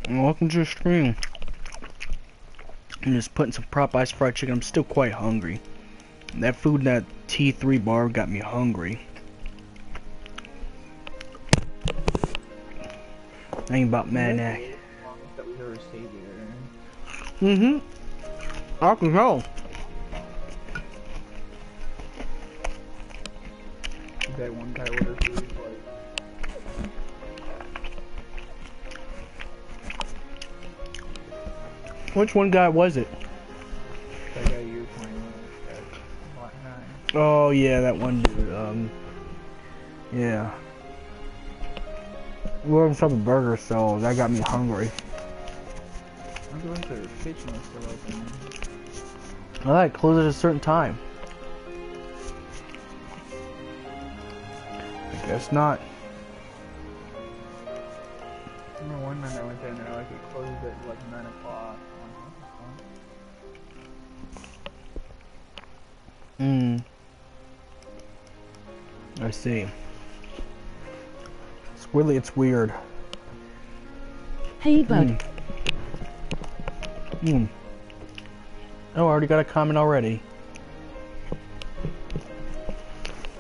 Welcome to the stream. I'm just putting some Popeyes fried chicken. I'm still quite hungry. That food in that T3 bar got me hungry. I ain't about mad at. Mm-hmm. I can tell. That one guy ordered food like... Which one guy was it? That guy you were playing with at Lot 9. Oh yeah, that one dude. Yeah. We were having some burger, so that got me hungry. I'm going to their kitchen is still open. Alright, close at a certain time. I guess not. I remember one night I went there and they're like, it closed at like 9 o'clock. I see. It's weird. Hey, bud. Oh, I already got a comment already.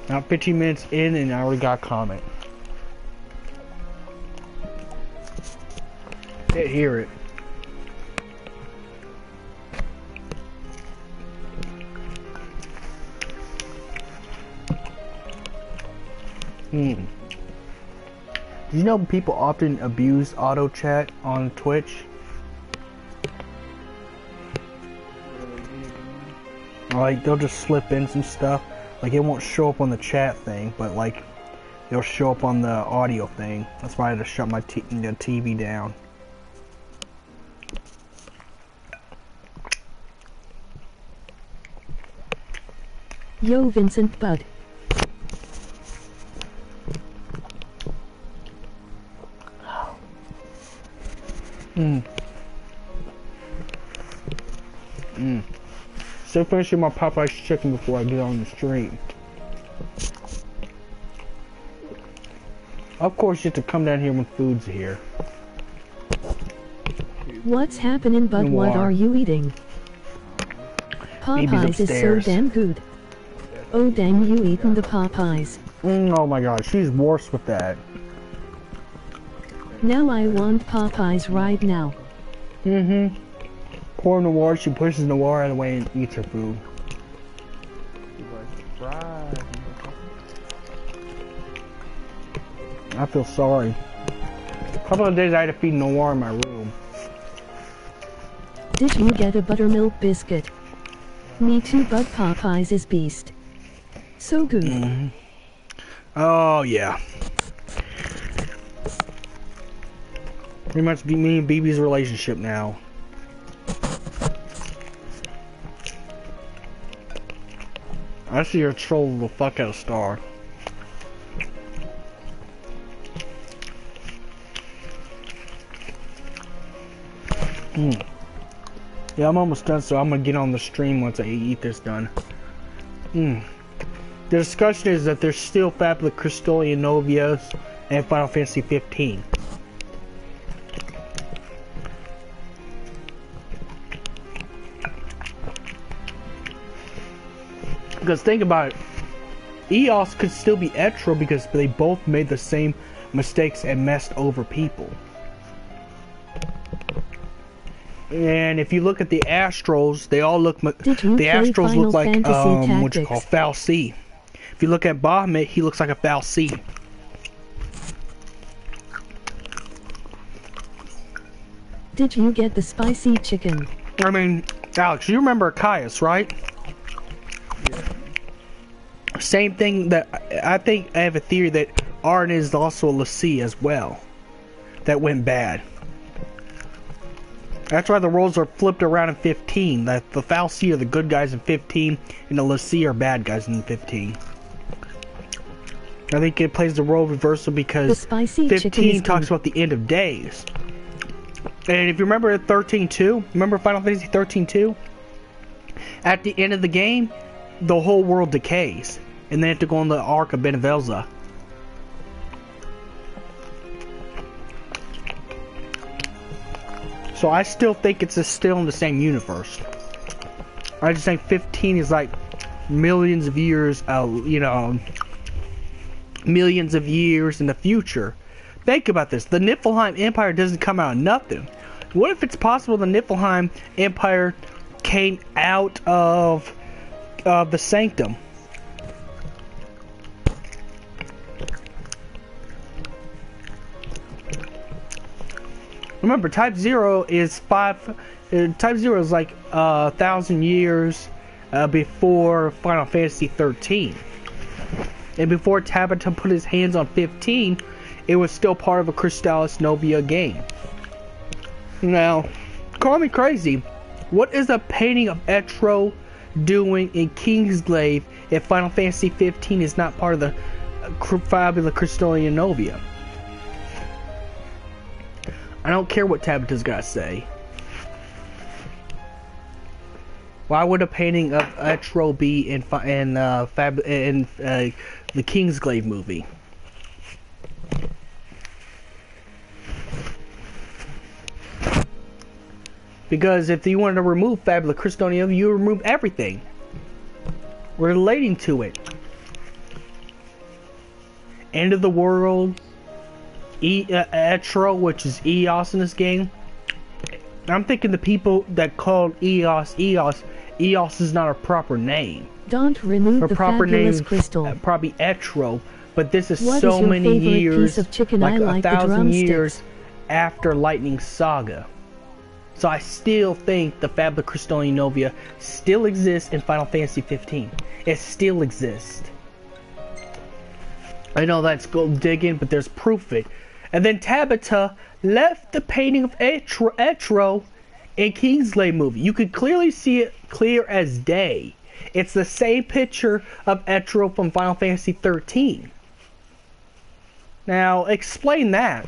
Now 15 minutes in and I already got a comment. Can't hear it. Do you know people often abuse auto chat on Twitch? Like they'll just slip in some stuff. Like it won't show up on the chat thing, but like it'll show up on the audio thing. That's why I had to shut my TV down. Yo, Vincent Bud. Still finishing my Popeyes chicken before I get on the stream. Of course, you have to come down here when food's here. What's happening, Bud? What are you eating? Popeyes is so damn good. Oh dang, you eating the Popeyes. Oh my god, she's worse with that. Now I want Popeyes right now. Poor Noir, she pushes Noir out of the way and eats her food. I feel sorry. A couple of days I had to feed Noir in my room. Did you get a buttermilk biscuit? Me too, but Popeyes is beast. So good. Oh yeah. Pretty much me and BB's relationship now. I see her troll the fuck out of Star. Yeah, I'm almost done, so I'm gonna get on the stream once I eat this done. The discussion is that there's still Fabula, Crystallis, Novios, and Final Fantasy 15. Because think about it, EOS could still be Etro because they both made the same mistakes and messed over people. And if you look at the Astros, they all look. The Astros look like what you call Foul C. If you look at Bahamut, he looks like a Foul C. Did you get the spicy chicken? I mean, Alex, you remember Caius, right? Same thing. That I think I have a theory that Arn is also a Lassie as well. That went bad. That's why the roles are flipped around in 15. That the Foul C are the good guys in 15, and the Lassie are bad guys in 15. I think it plays the role reversal because 15 talks about the end of days. And if you remember 13-2, remember Final Fantasy 13-2? At the end of the game, the whole world decays, and they have to go on the Ark of Benevelza. So I still think it's still in the same universe. I just think 15 is like millions of years, you know, millions of years in the future. Think about this. The Niflheim Empire doesn't come out of nothing. What if it's possible the Niflheim Empire came out of the Sanctum? Remember, Type 0 is Type 0 is like 1,000 years before Final Fantasy 13. And before Tabata put his hands on 15, it was still part of a Crystallis Novia game. Now, call me crazy. What is a painting of Etro doing in Kingsglaive if Final Fantasy 15 is not part of the Fabula Crystallis Novia? I don't care what Tabata's got to say. Why would a painting of Etro be in the Kingsglaive movie? Because if you wanted to remove Fabula Crystallis, you remove everything relating to it. End of the world, Etro, which is Eos in this game. I'm thinking the people that called Eos is not a proper name. Don't remove Her the proper fabulous name crystal. Probably Etro, but this is What so is your many favorite years, piece of chicken? like I like the 1,000 years drumsticks. after Lightning Saga. So I still think the Fabula Crystallis Novia still exists in Final Fantasy 15. It still exists. I know that's gold digging, but there's proof of it. And then Tabata left the painting of Etro in Kingsglaive movie. You could clearly see it clear as day. It's the same picture of Etro from Final Fantasy 13. Now, explain that.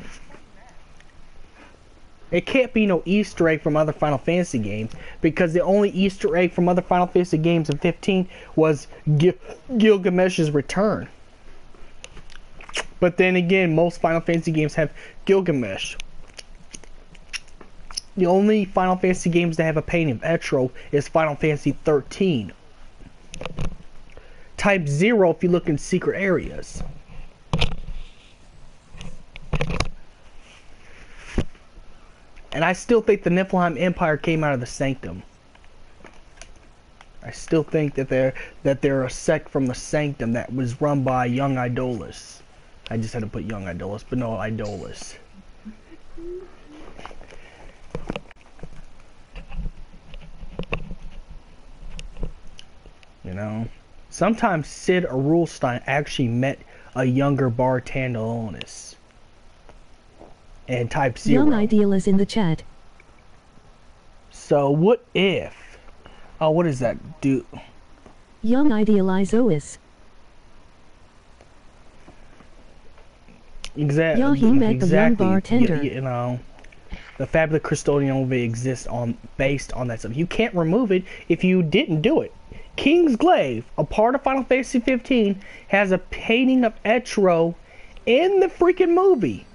It can't be no Easter egg from other Final Fantasy games, because the only Easter egg from other Final Fantasy games in 15 was Gilgamesh's return. But then again, most Final Fantasy games have Gilgamesh. The only Final Fantasy games that have a painting of Etro is Final Fantasy 13. Type 0 if you look in secret areas. And I still think the Niflheim Empire came out of the Sanctum. I still think that they're a sect from the Sanctum that was run by young Idolus. I just had to put young Idolus, but no, Idolus. You know? Sometimes Sid or Rulstein actually met a younger Bartandalonis. And Type 0. Young Ideal is in the chat. So what if... Oh, what does that do? Young Idealizois. Exactly. Yeah, he met the young bartender. You know, the Fabula Crystallis Novia exists based on that stuff. You can't remove it if you didn't do it. Kingsglaive, a part of Final Fantasy 15, has a painting of Etro in the freaking movie.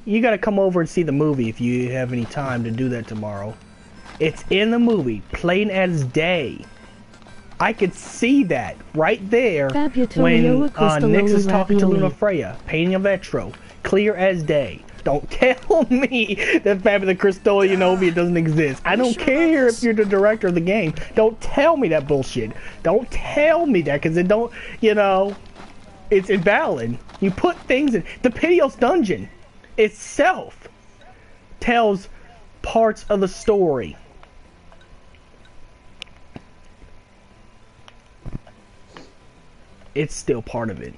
You gotta come over and see the movie if you have any time to do that tomorrow. It's in the movie, plain as day. I could see that right there when Nyx is talking to Lunafreya. Painting of Etro, clear as day. Don't tell me that Fabula Crystallis Novia doesn't exist. I don't care if you're the director of the game. Don't tell me that bullshit. Don't tell me that, because it don't, you know, it's invalid. You put things in. The Piteos Dungeon itself tells parts of the story. It's still part of it.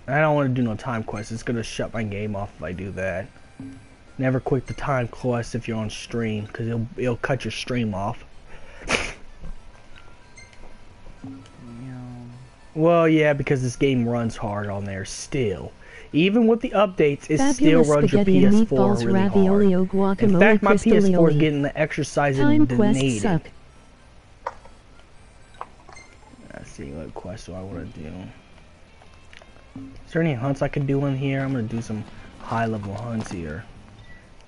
I don't want to do no time quest. It's gonna shut my game off if I do that. Never quit the time quest if you're on stream, because it'll cut your stream off. Well, yeah, because this game runs hard on there still. Even with the updates, it still runs your PS4 really hard. In fact, my PS4 is getting the exercise it needed. Let's see, what quest do I want to do? Is there any hunts I could do in here? I'm going to do some high-level hunts here.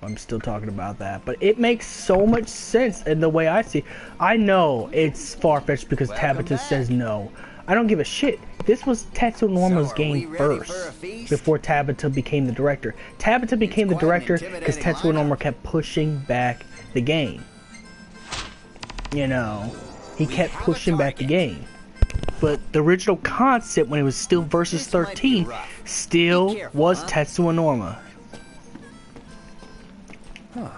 I'm still talking about that, but it makes so much sense in the way I see. I know it's far-fetched because Tabata says no. I don't give a shit. This was Tetsuo Norma's game first, before Tabata became the director. Tabata became the director because Tetsuo Norma kept pushing back the game. You know, he kept pushing back the game. But the original concept, when it was still Versus 13, still was Tetsuo Norma. Huh.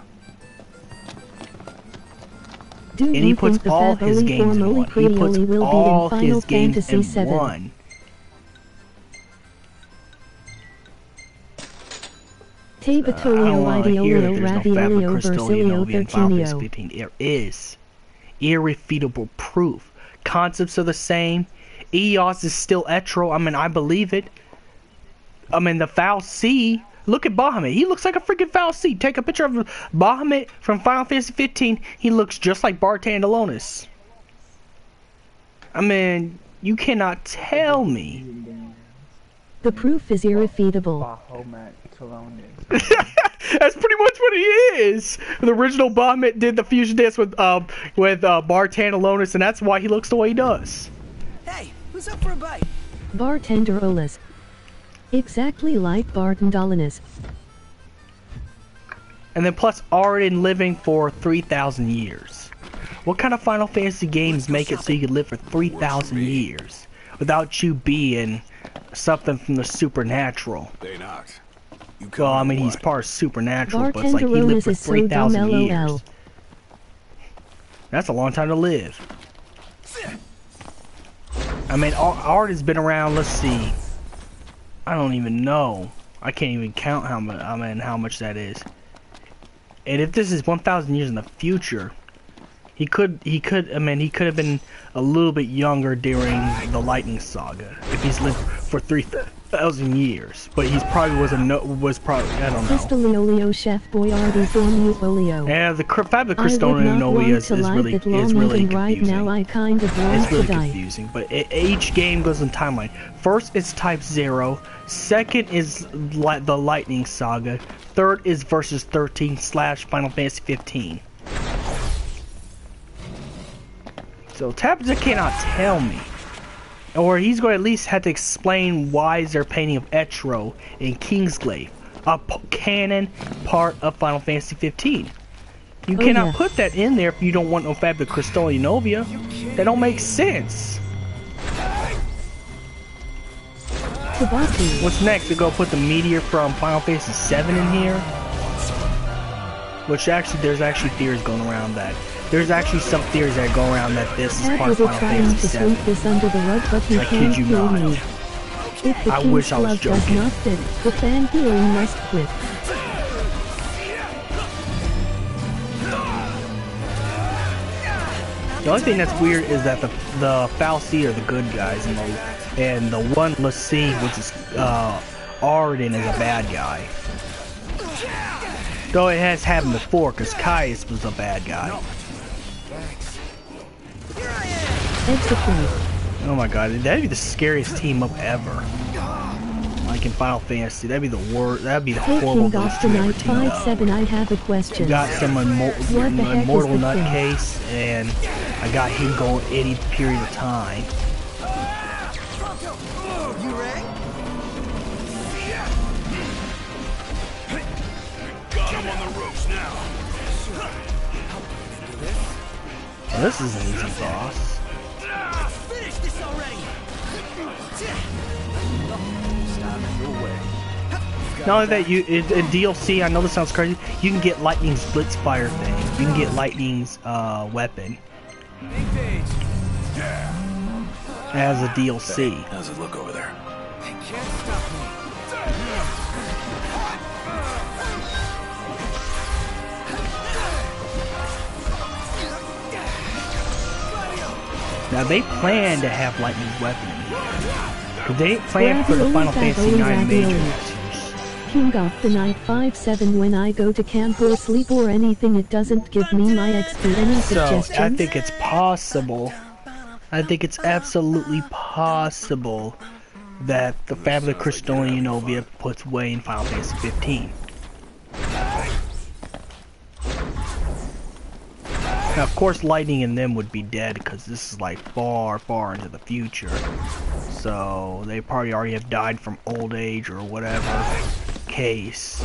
And he puts all his games in one. He puts all his games in one. I don't want to hear that there's no Fabula, Crystallis, and Final Fantasy 15. There is irrefutable proof. Concepts are the same. EOS is still Etro. I mean, I believe it. I mean, the Foul C. Look at Bahamut. He looks like a freaking Foul C. Take a picture of Bahamut from Final Fantasy 15. He looks just like Bartandalonis. I mean, you cannot tell me. The proof is irrefutable. That's pretty much what he is. The original Bahamut did the fusion dance with Bartandalonis, and that's why he looks the way he does. Hey, who's up for a bite? Bartender Olis. Exactly like Bartandalonis. And then plus Arden living for 3,000 years. What kind of Final Fantasy games make it so you can live for 3,000 years without you being something from the supernatural? They knocked. Well, I mean, he's part supernatural, but it's like he lived for 3,000 years. That's a long time to live. I mean, Arden's been around, let's see. I don't even know. I can't even count how much. I mean, how much that is. And if this is 1,000 years in the future, he could have been a little bit younger during the Lightning Saga if he's lived for 3,000 years. But he's probably I don't know. Crystallis, Chef Boyardee Formulio. Yeah, the Fabula Crystallis is really confusing. Right now, I kind of want it's really to confusing, but each game goes in timeline. First is Type 0, second is the Lightning Saga, third is Versus 13 / Final Fantasy 15. So Tabata cannot tell me. Or he's going to at least have to explain why is there painting of Etro in Kingsglaive, a canon part of Final Fantasy 15. You cannot put that in there if you don't want no Fabula Crystallis Novia. That don't make sense. What's next? We go put the meteor from Final Fantasy 7 in here? Which actually, there's actually theories going around that. There's actually some theories that go around that this is part of Final Fantasy 7. I kid you not. I wish I was joking. The fan theory must quit. The only thing that's weird is that the Foul C are the good guys, and the one let's see, which is Arden, is a bad guy. Though it has happened before, because Caius was a bad guy. Oh my god, that'd be the scariest team up ever. Like in Final Fantasy, that'd be the worst. That'd be the horrible most to ever team up. I have a question. You got some immortal nutcase, and I got him going any period of time. Well, this is an easy boss. Finish this already. Not only that, in DLC, I know this sounds crazy, you can get Lightning's Blitzfire thing. You can get Lightning's weapon as a DLC. Hey, how's it look over there? They can't stop me. Now they plan to have Lightning's weapon in here. They plan for the Final Fantasy 9 major masters. King of the Night 5-7 when I go to camp or sleep or anything it doesn't give me my XP. Any suggestions? So I think it's possible. I think it's absolutely possible that the Fabula Crystallis Novia puts way in Final Fantasy 15. Now, of course, lightning and them would be dead because this is like far, far into the future. So they probably already have died from old age or whatever case.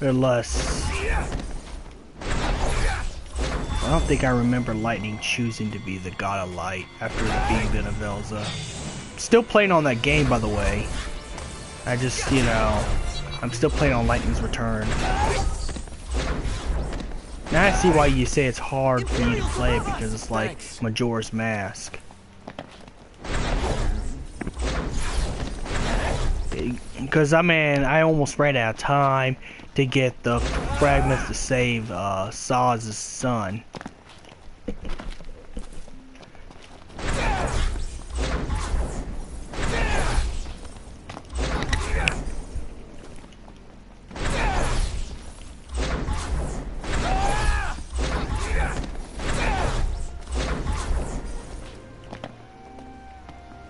Unless I don't think I remember lightning choosing to be the god of light after being of Elza. Still playing on that game, by the way. I just, you know, I'm still playing on Lightning's Return. Now I see why you say it's hard for you to play it, because it's like Majora's Mask. Because, I mean, I almost ran out of time to get the fragments to save Saz's son.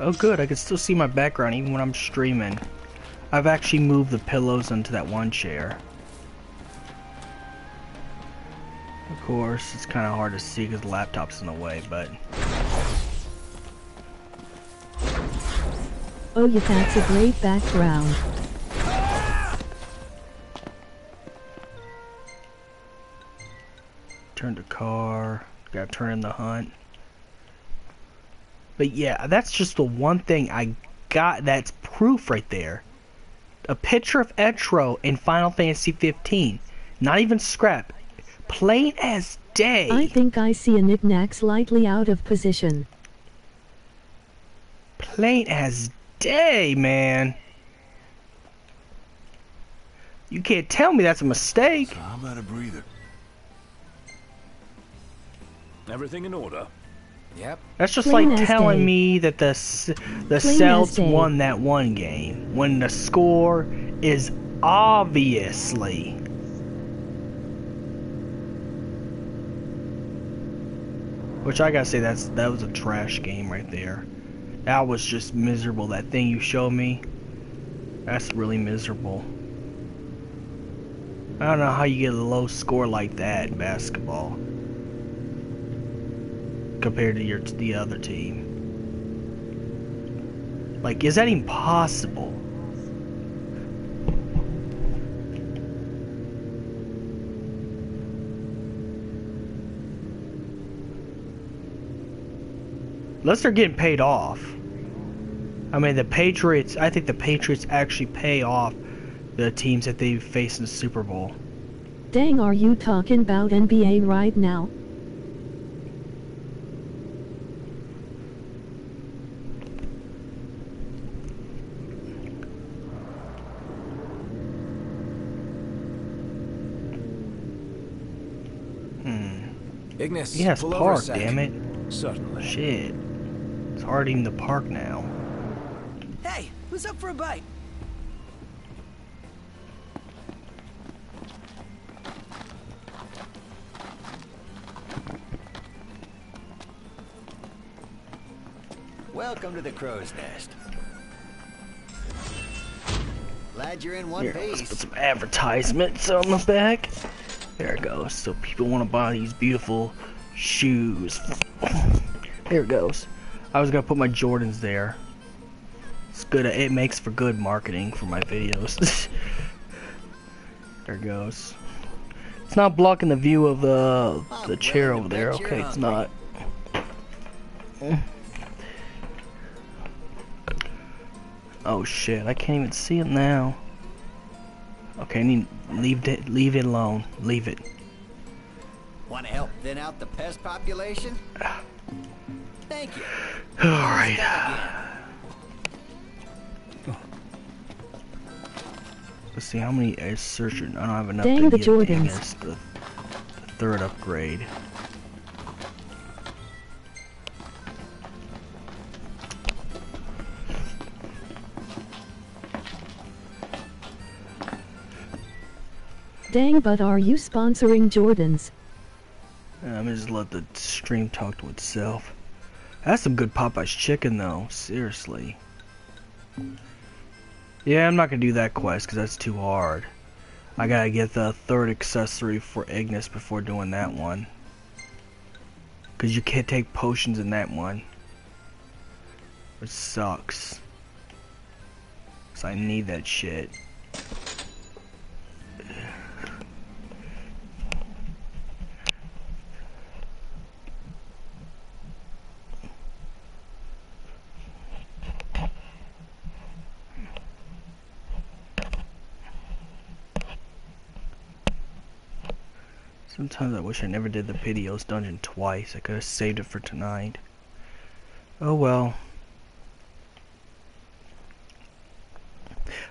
Oh good, I can still see my background even when I'm streaming. I've actually moved the pillows into that one chair. Of course, it's kind of hard to see because the laptop's in the way, but... Oh yeah, that's a great background. Turn the car, gotta turn in the hunt. But yeah, that's just the one thing I got that's proof right there. A picture of Etro in Final Fantasy 15. Not even scrap. Plain as day. I think I see a knick-knack slightly out of position. Plain as day, man. You can't tell me that's a mistake. So I'm out of breather. Everything in order? Yep. That's just Plain like as telling day. me that the Celts won that one game when the score is obviously. Which I gotta say, that was a trash game right there. That was just miserable. That thing you showed me, that's really miserable. I don't know how you get a low score like that in basketball compared to the other team. Like, is that even possible? Unless they're getting paid off. I mean, the Patriots, I think the Patriots actually pay off the teams that they face in the Super Bowl. Dang, are you talking about NBA right now? Ignis, Yes, pull over a park, sec. damn it. Certainly. Shit. It's hard even to park now. Hey, who's up for a bite? Welcome to the Crow's Nest. Glad you're in one Here, let's piece. put some advertisements on the back. There it goes. So people want to buy these beautiful shoes. There it goes. I was gonna put my Jordans there. It's good. It makes for good marketing for my videos. There it goes. It's not blocking the view of the chair over there. Okay, it's not. Oh shit! I can't even see it now. Okay, I need leave it alone. Leave it. Want to help thin out the pest population? Thank you. All right. Let's see how many searchers. I don't have enough Dang to the get Jordans. the third upgrade. Dang, but are you sponsoring Jordans? I'm gonna just let the stream talk to itself. That's some good Popeye's chicken, though. Seriously. Yeah, I'm not gonna do that quest because that's too hard. I gotta get the third accessory for Ignis before doing that one. Cause you can't take potions in that one. Which sucks. So I need that shit. Sometimes I wish I never did the Pidios dungeon twice. I could have saved it for tonight. Oh well.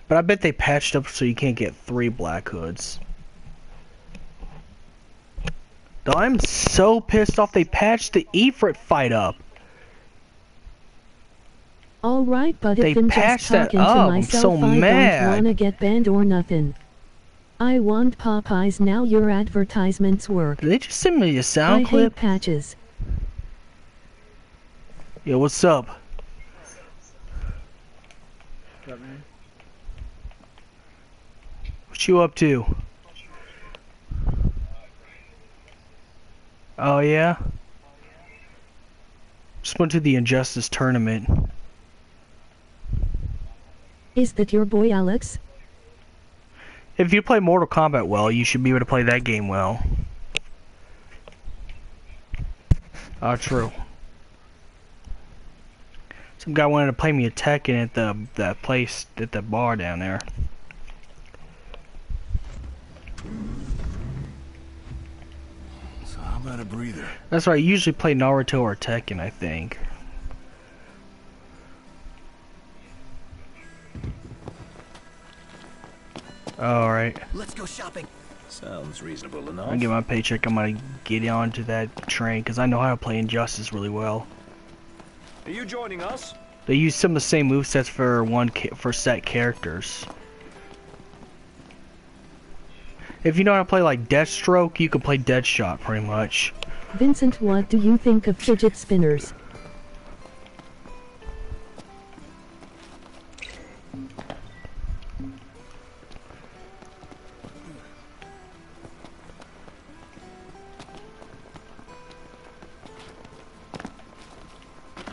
But I bet they patched up so you can't get 3 Black Hoods. Though I'm so pissed off they patched the Ifrit fight up. Alright, but They if I'm patched just that talking to up. I'm myself, so I mad. don't wanna get banned or nothing. I want Popeyes now, your advertisements work. Did they just send me a sound I clip? hate patches. Yo, what's up? What's up, man? What you up to? Oh yeah? Just went to the Injustice tournament. Is that your boy Alex? If you play Mortal Kombat well, you should be able to play that game well. Oh, true. Some guy wanted to play me a Tekken at that place at the bar down there. So how about a breather? That's right. I usually play Naruto or Tekken, I think. Alright. Let's go shopping. Sounds reasonable enough. When I get my paycheck, I'm gonna get onto that train because I know how to play Injustice really well. Are you joining us? They use some of the same movesets for set characters. If you know how to play like Deathstroke, you can play Deadshot pretty much. Vincent, what do you think of fidget spinners?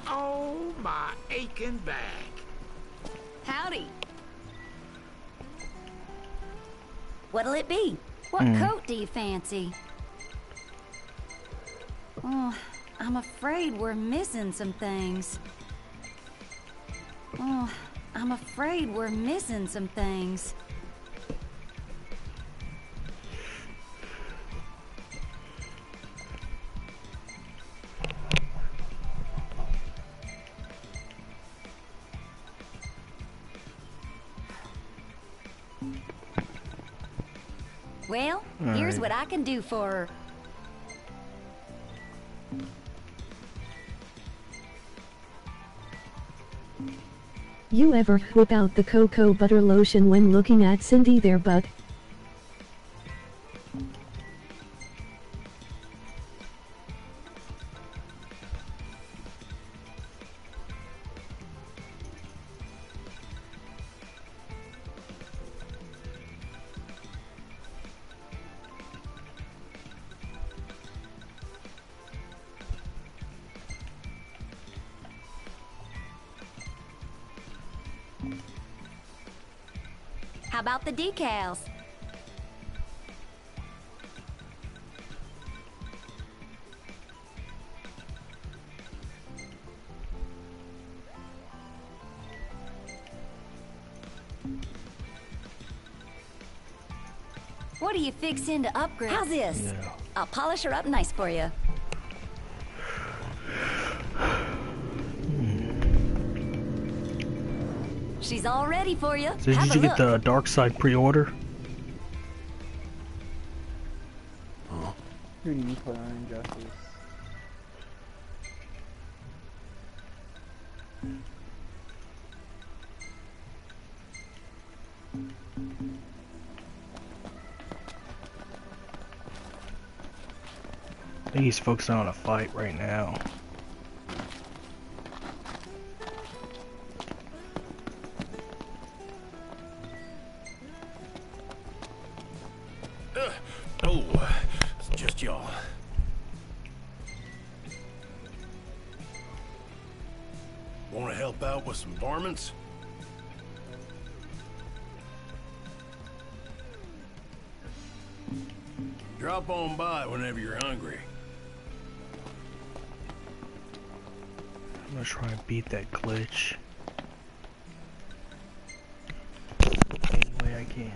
Oh, my aching back. Howdy. What'll it be? What coat do you fancy? Oh, I'm afraid we're missing some things. Oh, I'm afraid we're missing some things. Well, here's what I can do for her. You ever whip out the cocoa butter lotion when looking at Cindy their butt? How about the decals? What are you fixing to upgrade? How's this? Yeah. I'll polish her up nice for you. She's all ready for you. So Have did a you look. get the Dark Side pre-order? Who do you put on Injustice? I think he's focusing on a fight right now. lost y'all. Want to help out with some varmints? Drop on by whenever you're hungry. I'm gonna try and beat that glitch any way I can.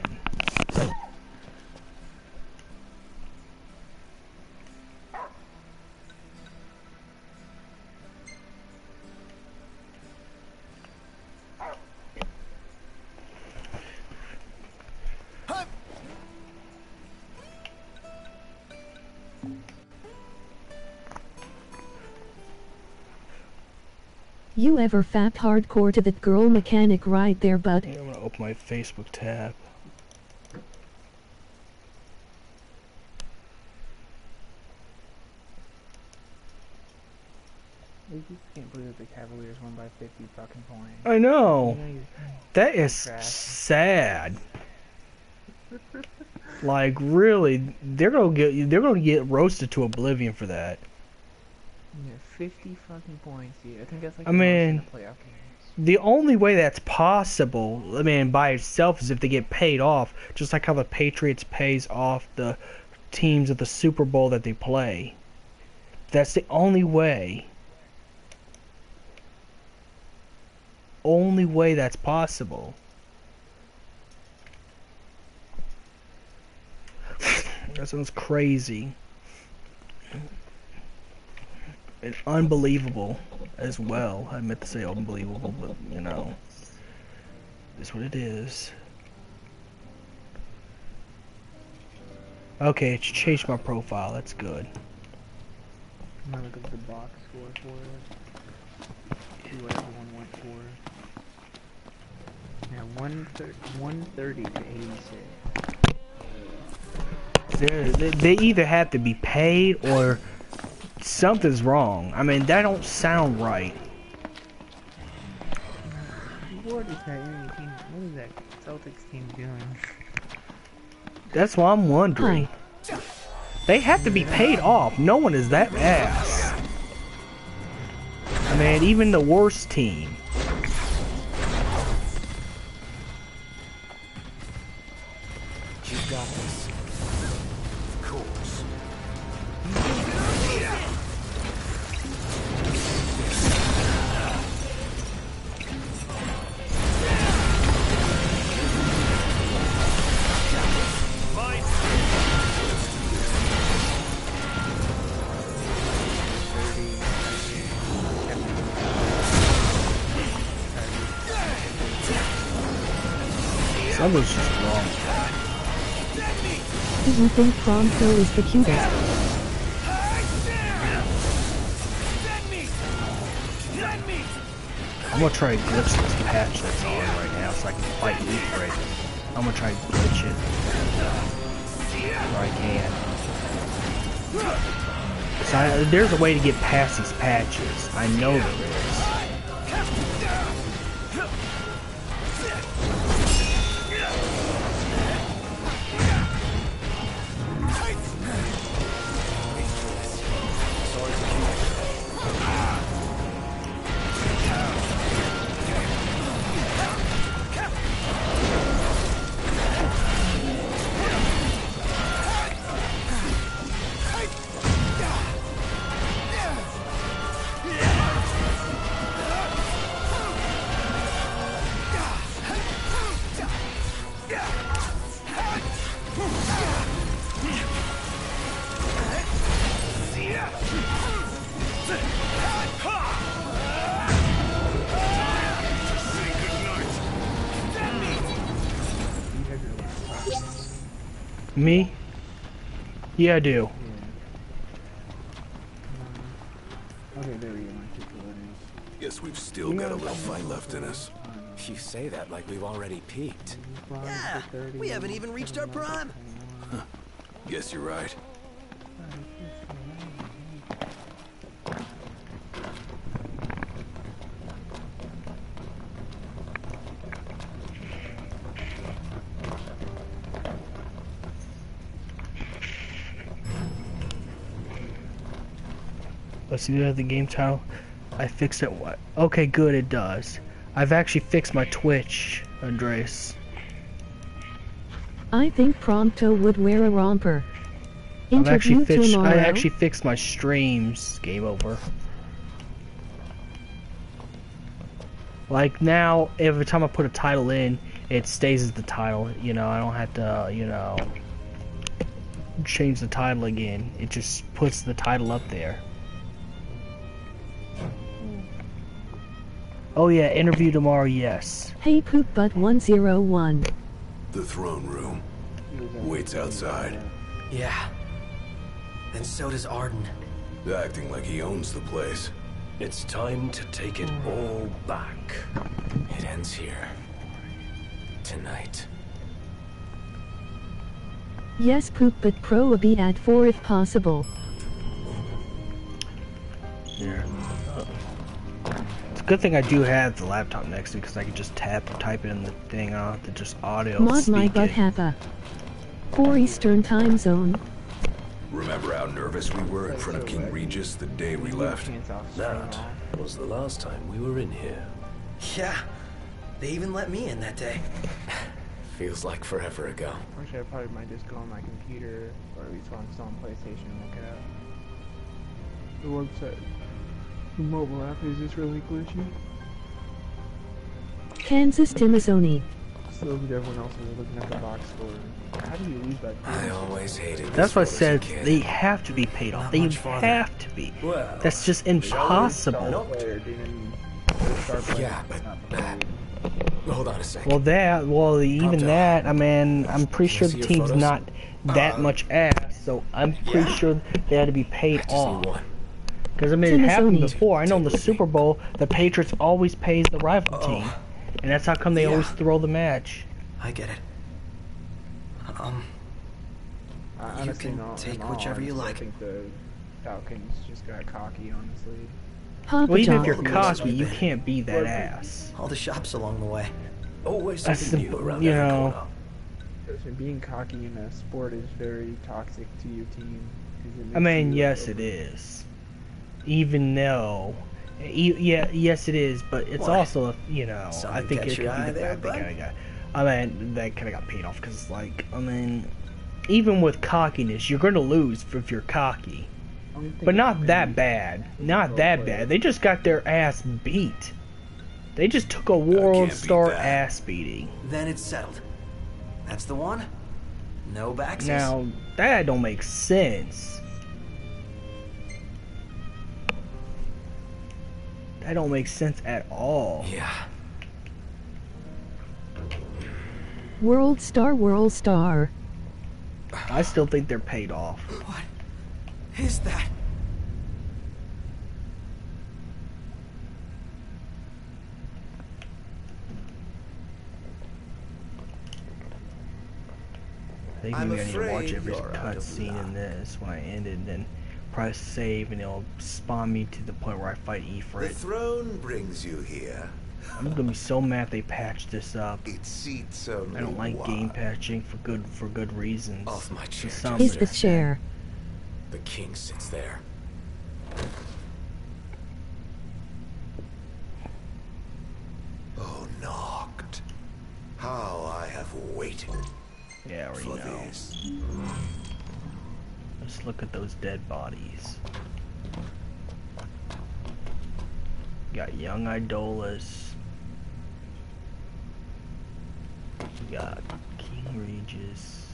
You ever fap hardcore to that girl mechanic right there, bud? I'm gonna open my Facebook tab. I just can't believe that the Cavaliers won by 50 fucking points. I know. You know, That is sad. Like really, they're gonna get roasted to oblivion for that. yeah, 50 fucking points, dude. I think that's like I the most mean, in the playoff games. The only way that's possible, I mean, by itself, is if they get paid off, just like how the Patriots pays off the teams of the Super Bowl that they play. That's the only way. Only way that's possible. That sounds crazy. And unbelievable as well. I meant to say unbelievable, but you know, it's what it is. Okay, it's changed my profile. That's good. I'm gonna look up the box score for it. See what everyone went for. Yeah, 130 to 86. They either have to be paid or something's wrong. I mean, that don't sound right. What is that Celtics team doing? That's what I'm wondering. They have to be paid off. No one is that ass. I mean, even the worst team. You've got this. Of course. Something's just wrong. Do you think Pronto is the cutest? I'm gonna try to glitch this patch that's on right now so I can fight Leaf. I'm gonna try to glitch it where I can. So there's a way to get past these patches. I know there is. Me? Yeah, I do. Okay, there we go. Guess we've still got a little fight left in us. You say that like we've already peaked. Yeah, we haven't even reached our prime. Guess you're right. Let's see the game title. I fixed it. What? Okay, good. It does. I've actually fixed my Twitch, Andres. I think Prompto would wear a romper. I Interview tomorrow. actually fixed my streams. Game over. Like now, every time I put a title in, it stays as the title. You know, I don't have to, you know, change the title again. It just puts the title up there. Oh yeah, interview tomorrow, yes. Hey Poop Butt 101. The throne room waits outside, Yeah. And so does Arden. acting like he owns the place. It's time to take it all back. It ends here. Tonight. Yes Poop Butt Pro a be at 4 if possible. Yeah. It's a good thing I do have the laptop next to me because I can just type it in the thing. I don't have to just audio Mod speak my butt it. happa. 4 Eastern time zone. Remember how nervous we were in front of King Regis the day we left? That was the last time we were in here. Yeah. They even let me in that day. Feels like forever ago. Actually, I probably might just go on my computer, or at least while I'm still on PlayStation, and look it up. The website, the mobile app, is this really glitchy? Kansas Timazoni. So everyone else is looking at the box score. How do you lose that? I always hated this. That's what I one as a said. kid. They have to be paid off. Not They much farther. have to be. Well, That's just impossible. Player didn't start playing. Yeah, but hold on a second. Well, even Prompto. that, I mean, I'm pretty sure Can I the see your team's photos? not that much ass, so I'm pretty sure they had to be paid I just off. need one. Because I mean, it happened Timazoni. before. I know in the Super Bowl, the Patriots always pays the rival team, and that's how come they Yeah. always throw the match. I get it. Honestly, can in all take honesty, whichever you like. I think the Falcons just got cocky, honestly. Well, even if Papa you're Doc. Cosby, you can't be that ass. All the shops along the way. Always That's something the- new around you every know. corner. Listen, being cocky in a sport is very toxic to your team. 'Cause it I makes mean, you yes, over- it is. Even though, yeah, yes, it is. But it's What? also, you know, I Something think catch it could your be eye the there, bad thing bud? I got. I mean, that kind of got paid off because, like, I mean, even with cockiness, you're going to lose if you're cocky. I don't think But not it's that really- bad. Not that bad. They just got their ass beat. They just took a can't World beat Star that. ass beating. Then it's settled. That's the one? No backsies? Now, that don't make sense. That don't make sense at all. Yeah. World Star. I still think they're paid off. What is that? I think I'm maybe I need to watch afraid every you're out of cutscene in luck. this when I end it, and then press save, and it'll spawn me to the point where I fight The Ifrit. throne brings you here. I'm gonna be so mad they patched this up. Its seats only I don't like one. game patching for good reasons. Off my chair, For some Is the reason. chair. The king sits there. Oh, knocked. How I have waited Yeah, I for already know. this. Let's look at those dead bodies. Got young Idolas. We got King Regis,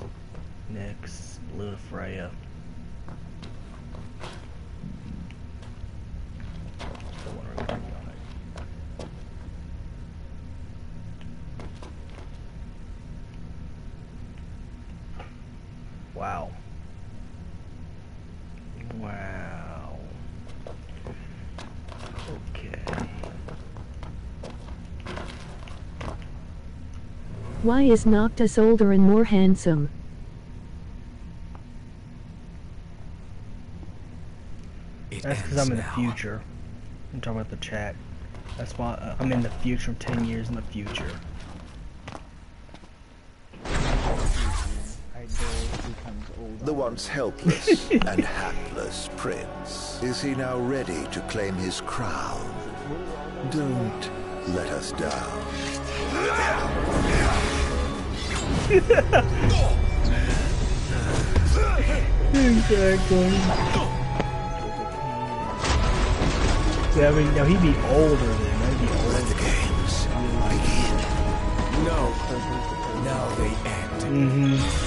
Nyx, Luna Freya. Still wondering where we got it. Wow. Wow. Okay. Why is Noctis older and more handsome? It That's because ends I'm in the now. future. I'm talking about the chat. That's why I'm in the future, 10 years in the future. Idol becomes old the once helpless and hapless prince. Is he now ready to claim his crown? Don't let us down. Exactly. Yeah, I mean, now he'd be older then. That'd be older. Let the games begin. No. Now they end. Mm-hmm.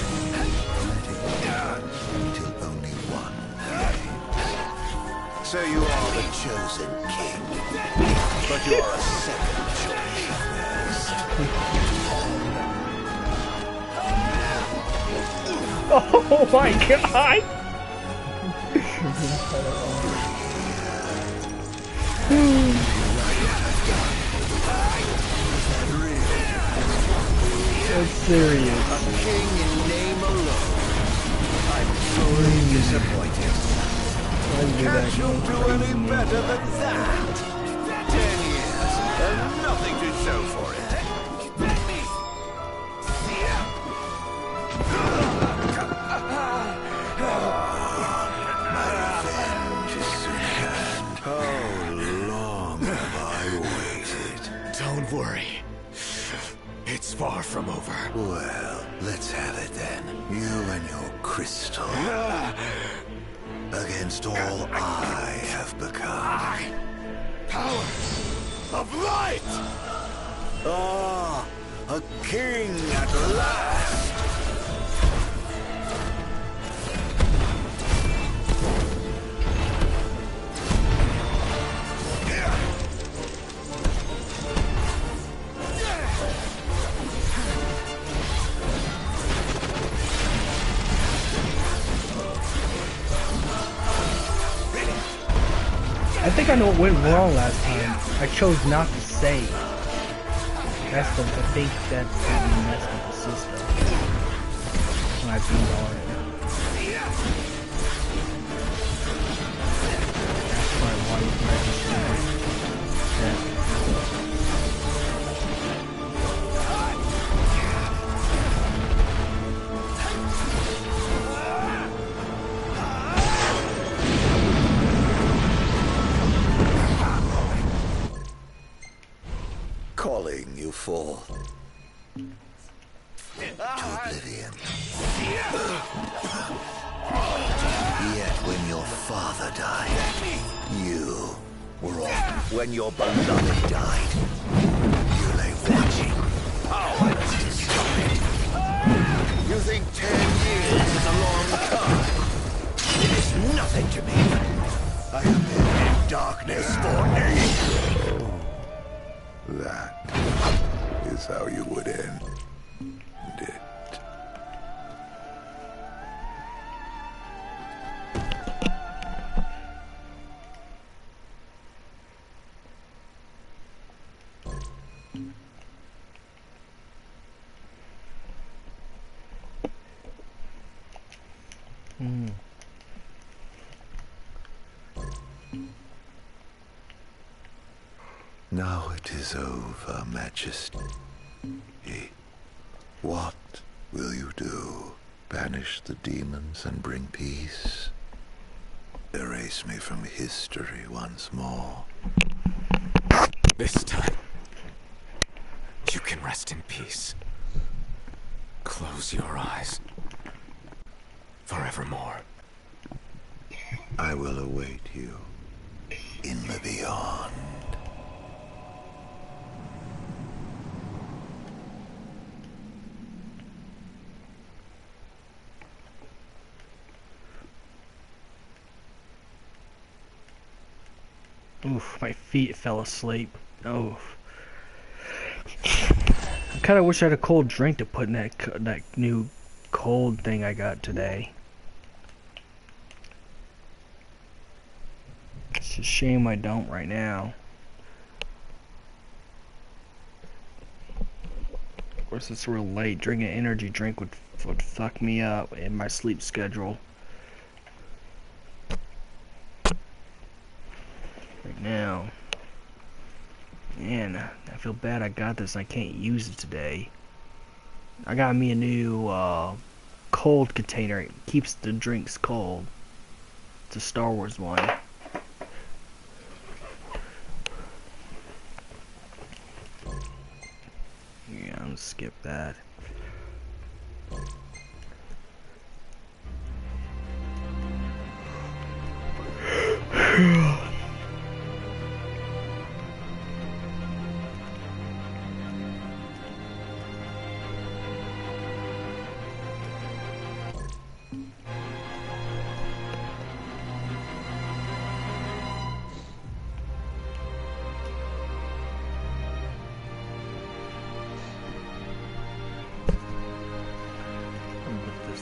Till only one remains. So you are the chosen king, but you are a second choice at best. Oh my god! That's serious. A king in name alone. I'm sorely disappointed. Can't you do any better than that? 10 years and nothing to show for it. My revenge is soon at hand. How long have I waited? Don't worry. It's far from over. Well, let's have it then. You and your crystal. Against all I have become. Power of light! Ah, a king at last! I think I know what went wrong last time. I chose not to save. I think that's how we messed with the system. When I beat on it. That's probably why you registered. Calling you forth to oblivion. Yet when your father died, you were on. When your beloved died, you lay watching, powerless to stop it. You think 10 years is a long time? It is nothing to me. I have been in darkness for ages. That is how you would end it. Now it is over, Majesty. What will you do? Banish the demons and bring peace? Erase me from history once more? This time, you can rest in peace. Close your eyes. Forevermore. I will await you in the beyond. Oof, my feet fell asleep. Oof. I kind of wish I had a cold drink to put in that new cold thing I got today. It's a shame I don't right now. Of course, it's real late. Drinking an energy drink would fuck me up in my sleep schedule. Right now. Man, I feel bad I got this and I can't use it today. I got me a new cold container. It keeps the drinks cold. It's a Star Wars one. Yeah, I'm gonna skip that.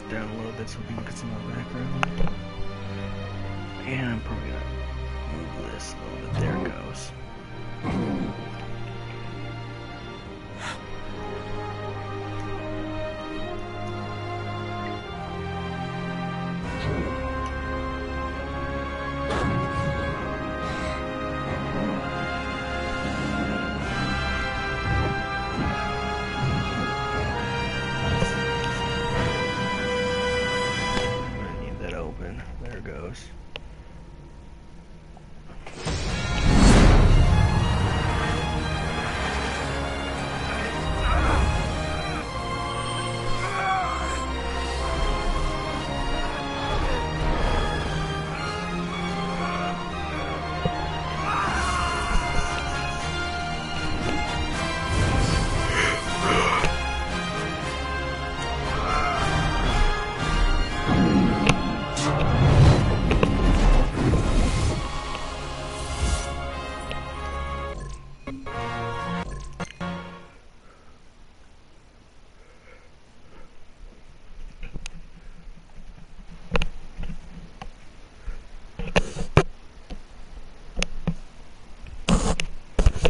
Down a little bit so people can see my background. And I'm probably gonna move this a little bit. There it goes. There it goes.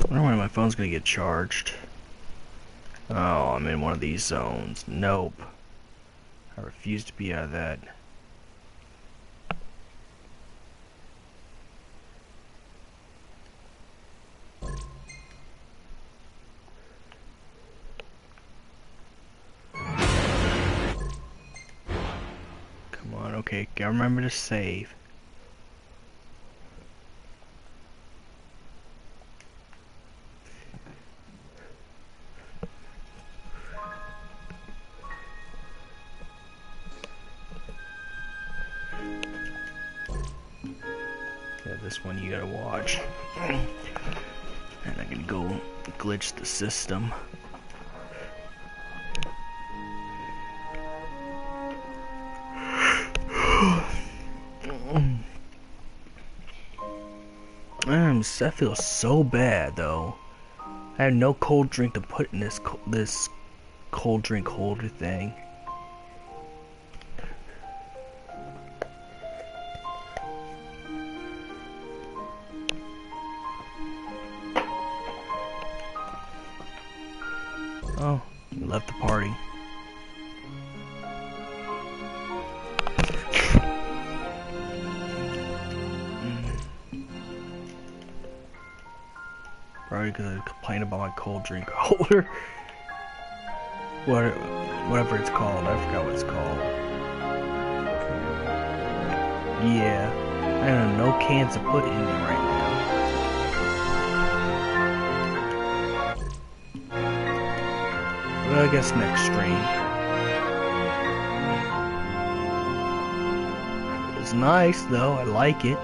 I wonder when my phone's gonna get charged. Oh, I'm in one of these zones. Nope. I refuse to be out of that. Come on, okay, gotta remember to save. Yeah, this one you gotta watch. And I can go glitch the system. That feels so bad though. I have no cold drink to put in this cold drink holder thing. Oh, you left the party. Probably because I complained about my cold drink holder. Whatever it's called, I forgot what it's called. Yeah, I have no cans to put in there right now. Well, I guess next stream. It's nice though, I like it.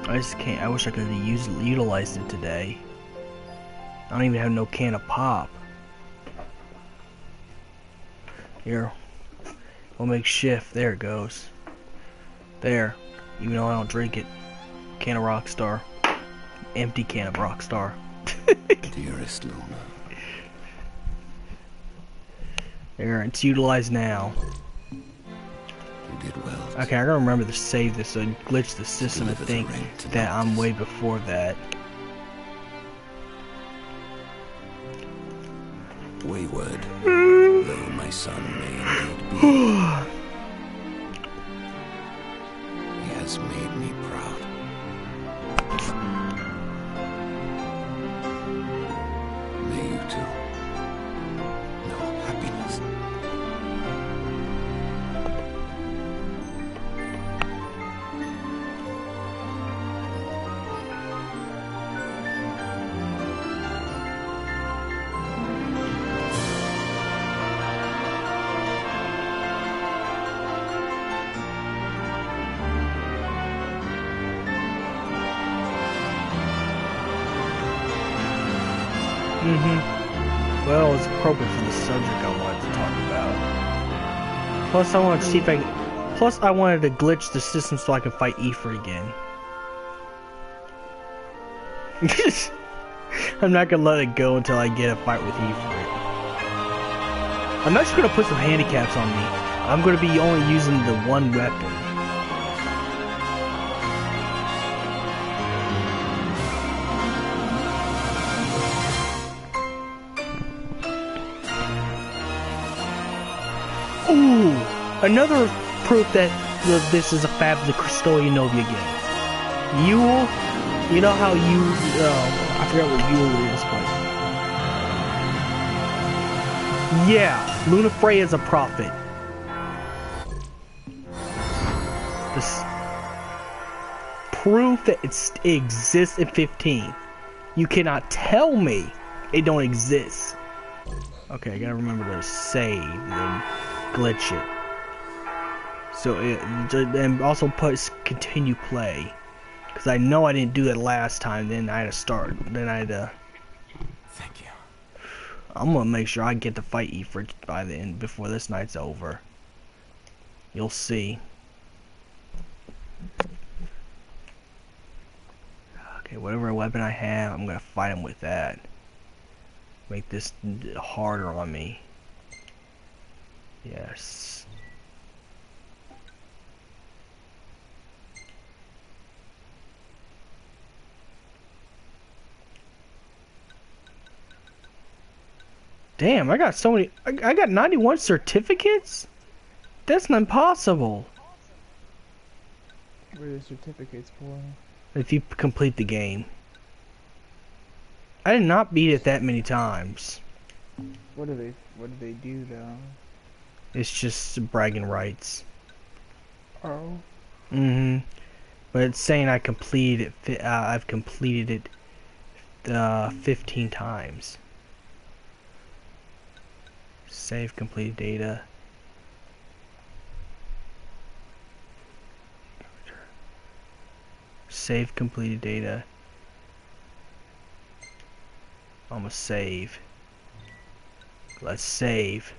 I just can't. I wish I could have utilized it today. I don't even have no can of pop. Here, we'll make shift. There it goes. There. Even though I don't drink it. Can of Rockstar. Empty can of Rockstar. Dearest Luna. There, it's utilized now. You did well. Okay, I gotta remember to save this and glitch the system and think that I'm way before that. Wayward, though my son may indeed be, he has made me proud. May you too know happiness. Well, it's appropriate for the subject I wanted to talk about. Plus, I wanted to see if I can... Plus, I wanted to glitch the system so I can fight Ifrit again. I'm not gonna let it go until I get a fight with Ifrit. I'm actually gonna put some handicaps on me. I'm gonna be only using the one weapon. Ooh, another proof that this is a Fabula Crystallis game. Yule, you know how I forgot what Yule is, but yeah, Lunafreya is a prophet. This proof that it exists in 15. You cannot tell me it don't exist. Okay, I gotta remember to save and glitch it. So and also put continue play, because I know I didn't do that last time. Then I had to start. Then I had to. Thank you. I'm gonna make sure I get to fight Ifrit by the end before this night's over. You'll see. Okay, whatever weapon I have, I'm gonna fight him with that. Make this harder on me. Yes. Damn, I got so many. I got 91 certificates? That's not impossible. What are the certificates for? If you complete the game. I did not beat it that many times. What do they do though? It's just bragging rights. Oh. But it's saying I completed it. I've completed it 15 times. Save completed data. Save completed data. I'm gonna save. Let's save.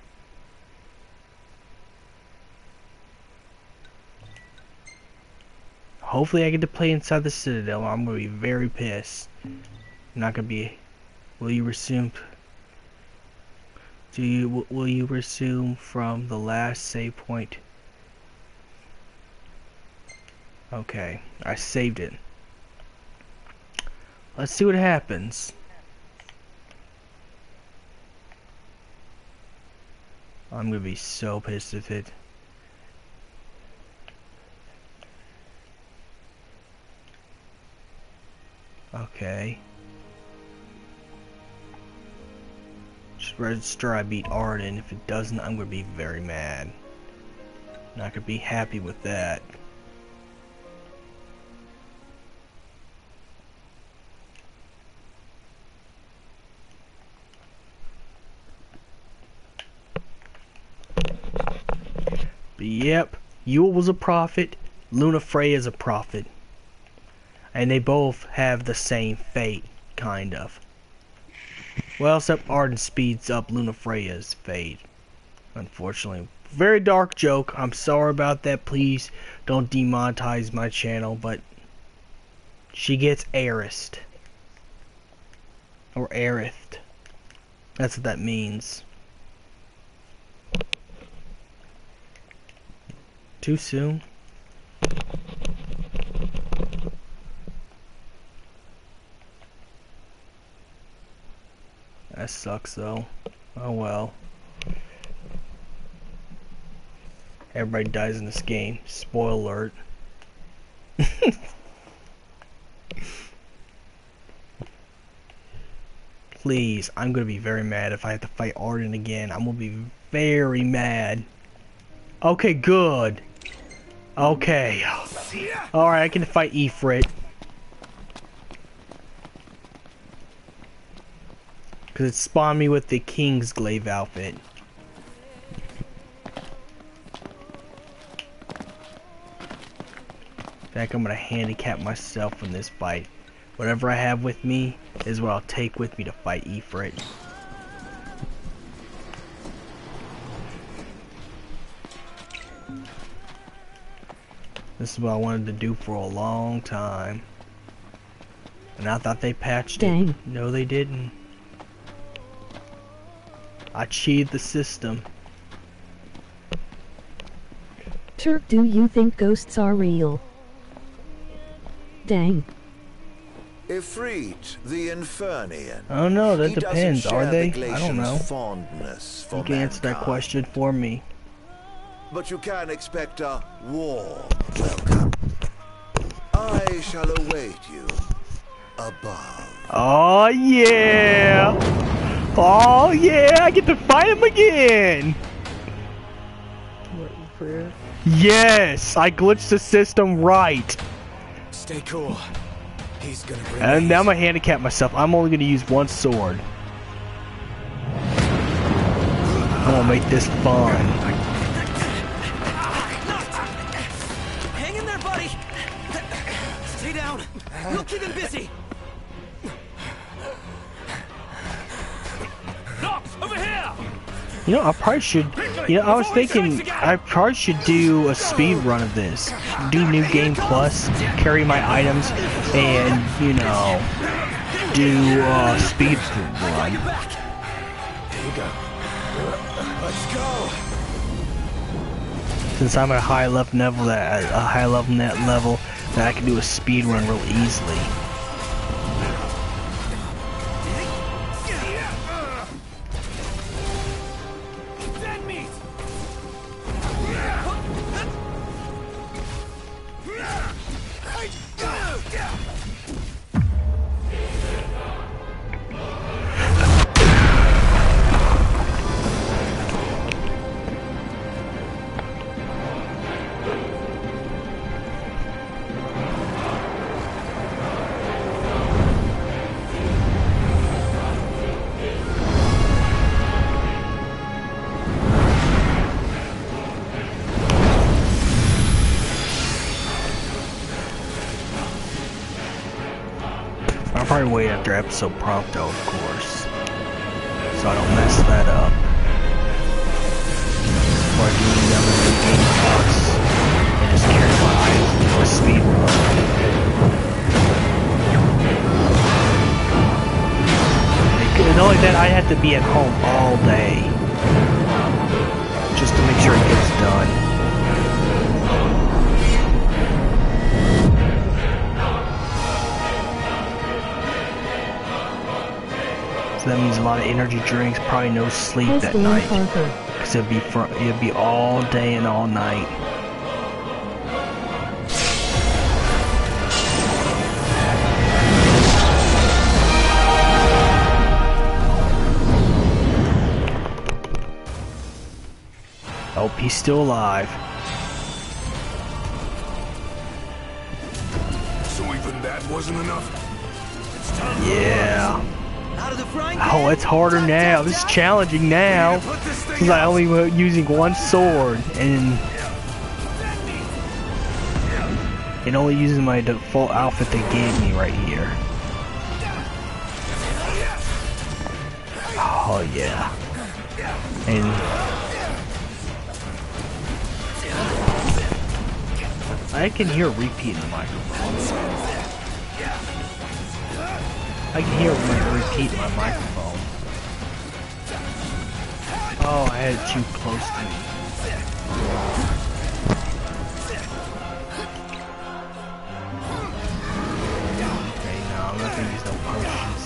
Hopefully I get to play inside the Citadel. I'm gonna be very pissed. I'm not gonna be. Will you resume? Will you resume from the last save point? Okay, I saved it. Let's see what happens. I'm gonna be so pissed if it. Okay. Just register I beat Arden. If it doesn't, I'm gonna be very mad. Not gonna be happy with that. But yep, Yule was a prophet, Lunafreya is a prophet. And they both have the same fate, kind of. Well, except Arden speeds up Lunafreya's fate. Unfortunately. Very dark joke. I'm sorry about that. Please don't demonetize my channel, but she gets heiressed. Or heiressed. That's what that means. Too soon? That sucks though. Oh well. Everybody dies in this game. Spoiler alert. Please, I'm gonna be very mad if I have to fight Arden again. I'm gonna be very mad. Okay, good. Okay. Alright, I can fight Ifrit. Because it spawned me with the King's Glaive outfit. In fact, I'm going to handicap myself in this fight. Whatever I have with me is what I'll take with me to fight Ifrit. This is what I wanted to do for a long time. And I thought they patched it. No, they didn't. I cheated the system. Turk, do you think ghosts are real? Dang. Ifrit, the Infernian. I don't know, that He depends. doesn't Are share they? the I don't know. Glacian's fondness for You can answer that mankind. question for me. But you can expect a warm welcome. I shall await you above. Oh yeah! Oh yeah! I get to fight him again! What, for Yes! I glitched the system right. Stay cool. He's gonna bring And now I'm gonna handicap myself. I'm only gonna use one sword. I'm gonna make this fun. Hang in there, buddy. Stay down. We'll keep him busy. Nox, over here! You know, I probably should. You know, I was thinking I probably should do a speed run of this. Do New Game Plus, carry my items, and you know, do speed run. Here you go. Let's go. Since I'm at a high level net level, that I can do a speed run real easily. I'll probably wait after episode Prompto, of course, so I don't mess that up. Or I do another New Game Plus and just carry my items into a speed run. And not only that, I have to be at home all day just to make sure it gets done. So that means a lot of energy drinks, probably no sleep that night. Because it'll be all day and all night. Oh, he's still alive. So even that wasn't enough? Yeah. Oh, it's harder now. This is challenging now. Since I only using one sword and only using my default outfit they gave me right here. Oh yeah. And I can hear a repeat in the microphone. I can hear a repeat in my microphone. Oh, I had it too close to me. Okay, no, I'm not gonna use no potions.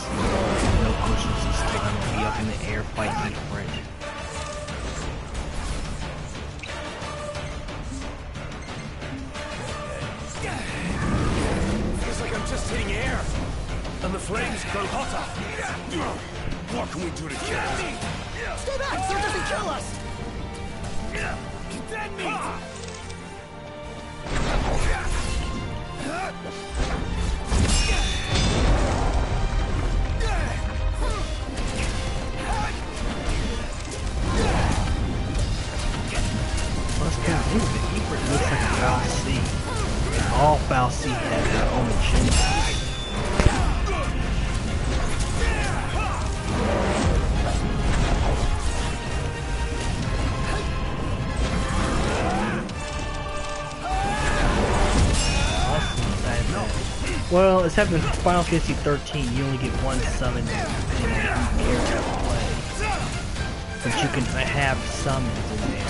No potions this time. I'm gonna be up in the air fighting for it. Feels like I'm just hitting air. And the flames grow hotter. What can we do to kill him? Stay back so it doesn't kill us. Dead meat! Let's go. Ooh, the Keeper looks like a Foul C. All Foul C have their own agenda. Well, except in Final Fantasy 13, you only get one summon character to play. But you can have summons in there.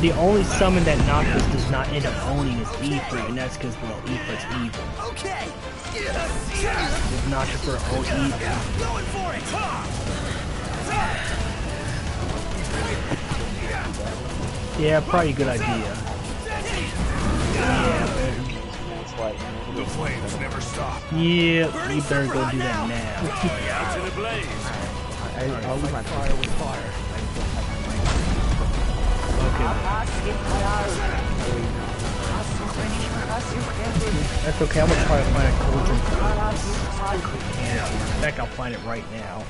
The only summon that Noctis does not end up owning is Ifrit, and that's because, well, Ifrit's evil. Okay. If Noctis were own evil. Going for it. Yeah, probably a good idea. Yeah, The flames never stop. yeah, you better go do that now. To the blaze. I'll leave my fire with fire. Okay. That's okay, I'm gonna try to find a cauldron. In fact, I'll find it right now.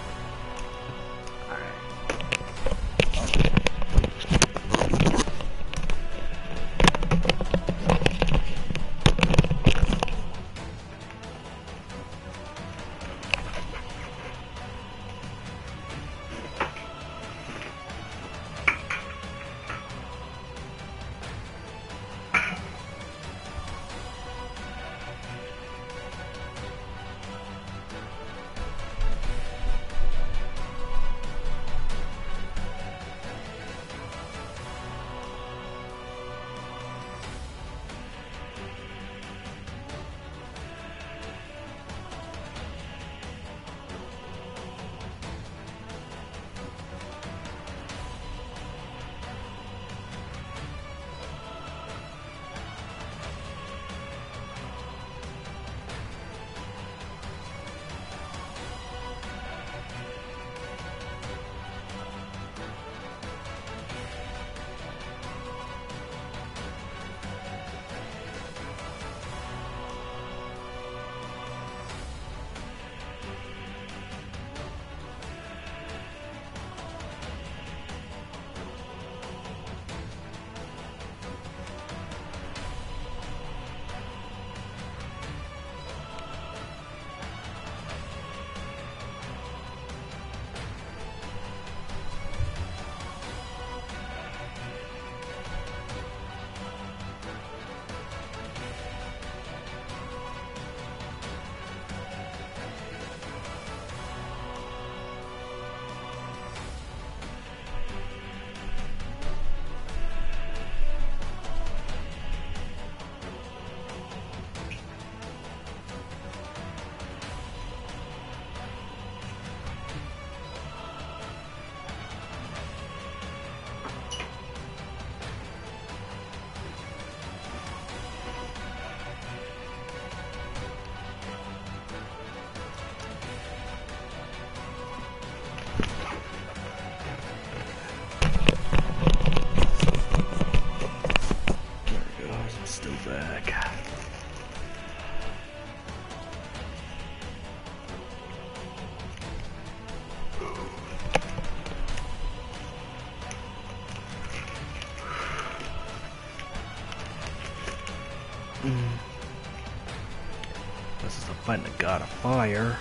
This is a fighting the god of fire.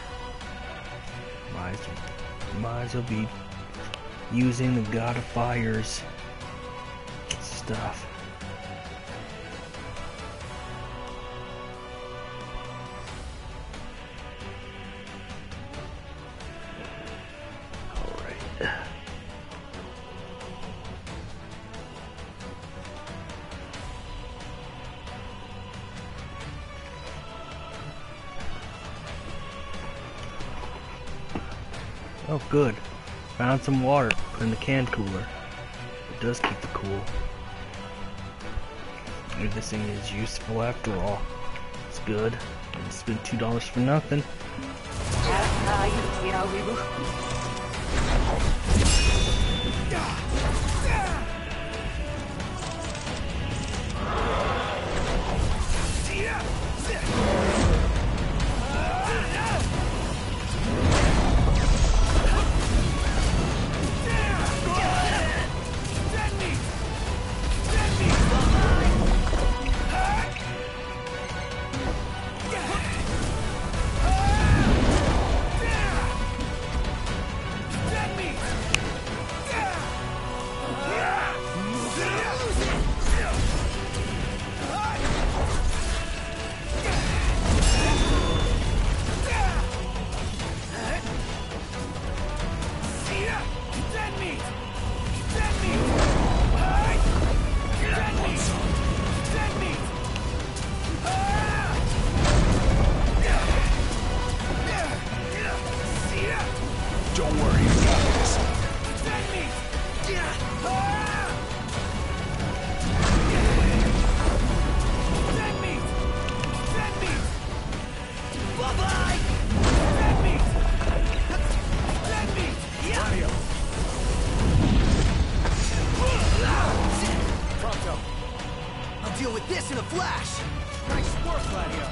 Might as well be using the god of fire's stuff. Alright. Oh, good. Found some water. Put in the can cooler. It does keep it cool. Maybe this thing is useful after all. It's good. Didn't spend $2 for nothing. deal with this in a flash. Nice work, Gladio.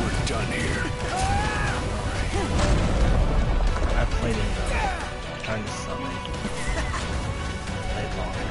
We're done here. I played it kind of something. Played long ago.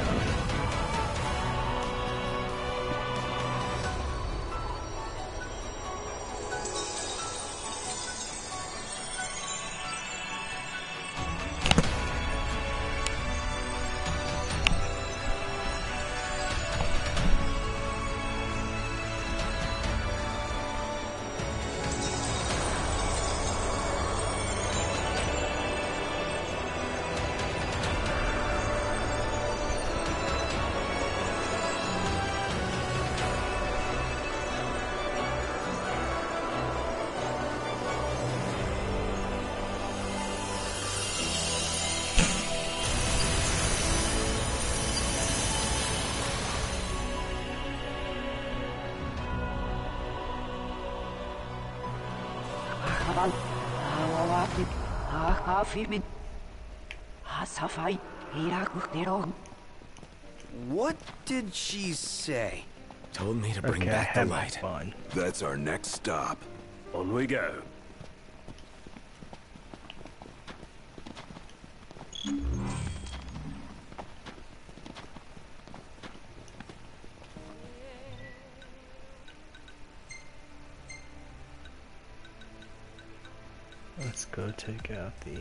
What did she say? Told me to bring back the light. Fun. That's our next stop. On we go. Let's go take out the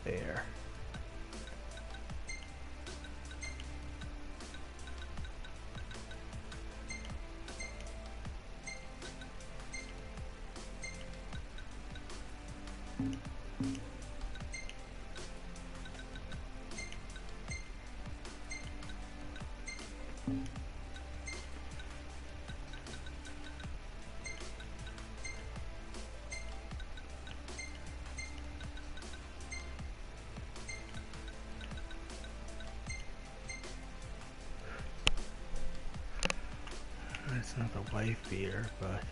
there. It's not the wife beater, but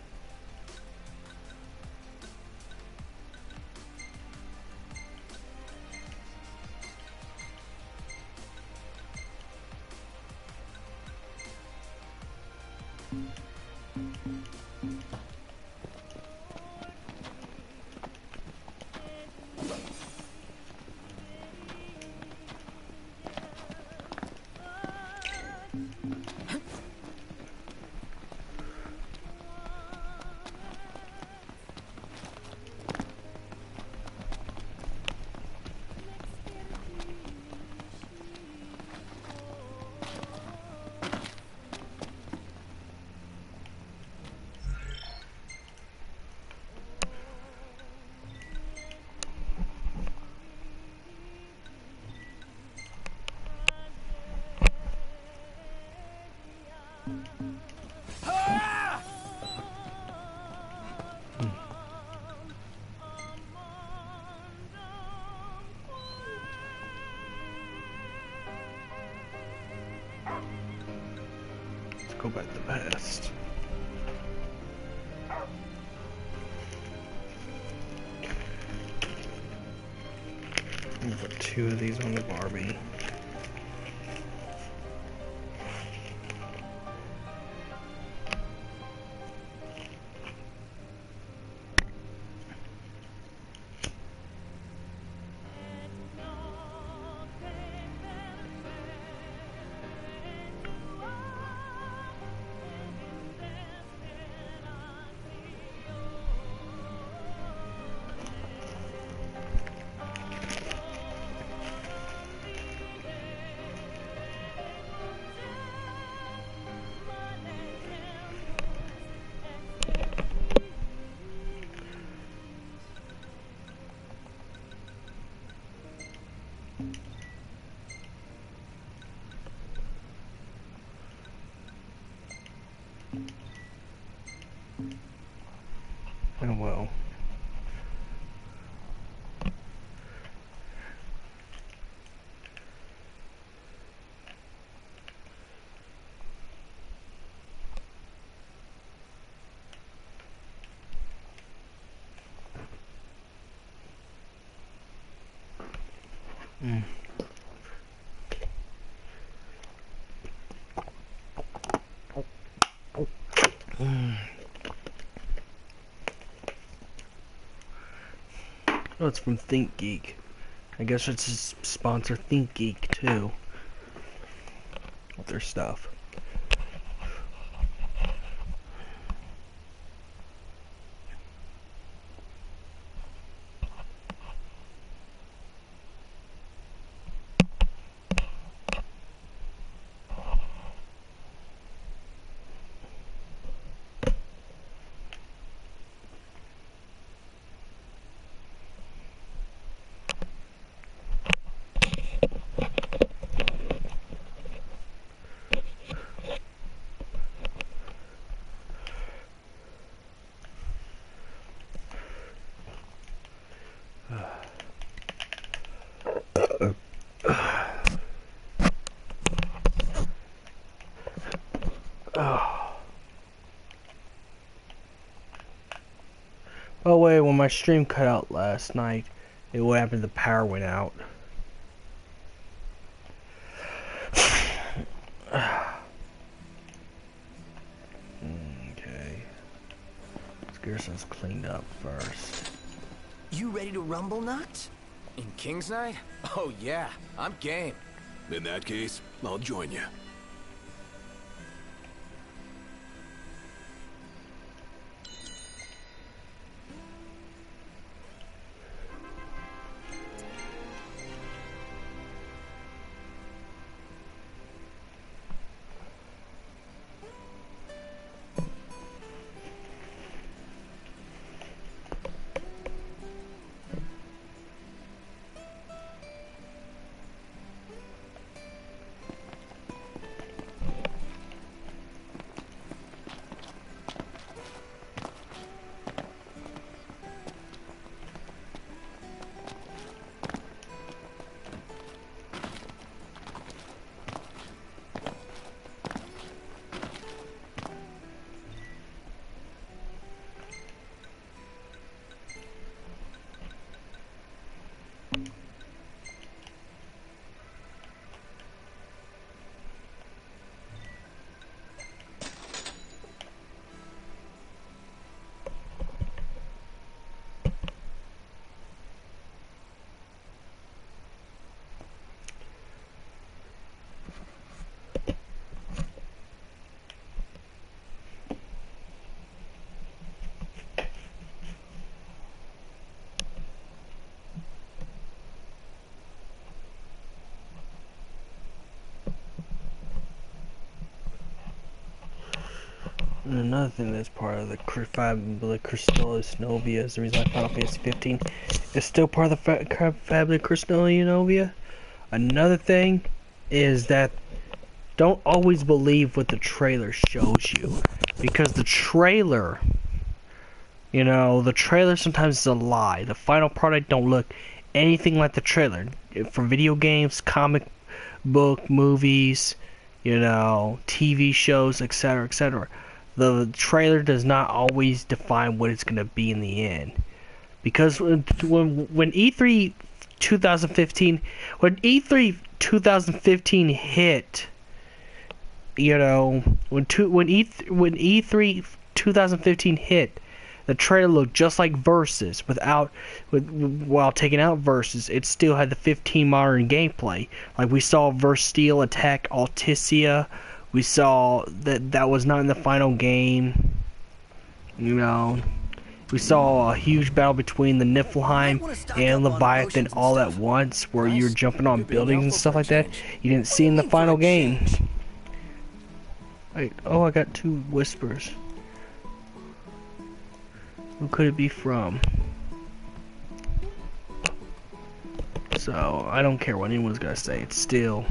let's go back to the past. I'm gonna put 2 of these on the Barbie. Oh well. Oh, it's from Think Geek. I guess it's a sponsor Think Geek too. With their stuff. Oh wait, when my stream cut out last night, what happened? The power went out. Okay. Let's get ourselves cleaned up first. You ready to rumble, Nut? In King's Night? Oh yeah, I'm game. In that case, I'll join you. And another thing that's part of the Fabula Crystallis Novia is the reason why Final Fantasy 15 is still part of the Fabula Crystallis Novia. Another thing is that don't always believe what the trailer shows you, because the trailer, you know, the trailer sometimes is a lie. The final product don't look anything like the trailer. For video games, comic book, movies, you know, TV shows, etc., etc. The trailer does not always define what it's going to be in the end. Because when E3 2015, when E3 2015 hit, you know, when E3 2015 hit, the trailer looked just like Versus while taking out Versus, it still had the 15 modern gameplay. Like we saw Verse Steel attack Alticia. We saw that was not in the final game. You know, we saw a huge battle between the Niflheim and Leviathan all at once, where you're jumping on buildings and stuff like that. You didn't see in the final game. Wait, oh, I got 2 whispers. Who could it be from? So I don't care what anyone's gonna say. It's still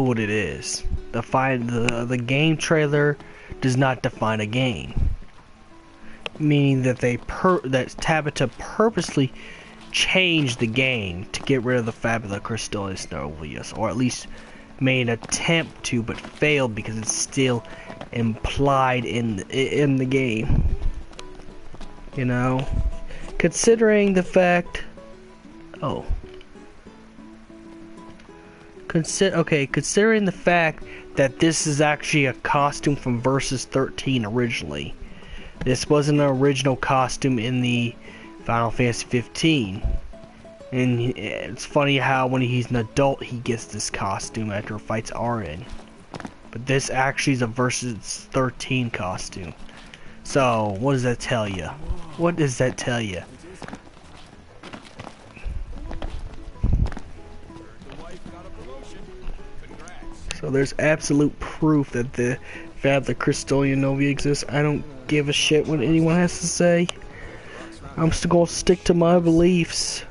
what it is. The game trailer does not define a game, meaning that that Tabata purposely changed the game to get rid of the Fabula Crystallis Novius, or at least made an attempt to, but failed because it's still implied in the game. You know, considering the fact, considering the fact that this is actually a costume from Versus 13 originally. This wasn't an original costume in the Final Fantasy 15. And it's funny how when he's an adult he gets this costume after fights Arin. But this actually is a Versus 13 costume. So, what does that tell you? What does that tell you? So there's absolute proof that the Fabula Crystallis Novia exists. I don't give a shit what anyone has to say. I'm still gonna stick to my beliefs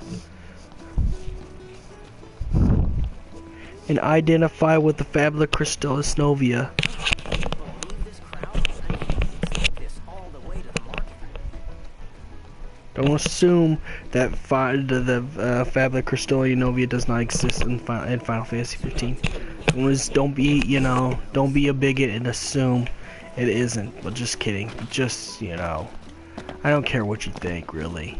and identify with the Fabula Crystallis Novia. Don't assume that the Fabula Crystallis Novia does not exist in Final Fantasy 15. Don't be a bigot and assume it isn't. But just kidding. Just, I don't care what you think, really.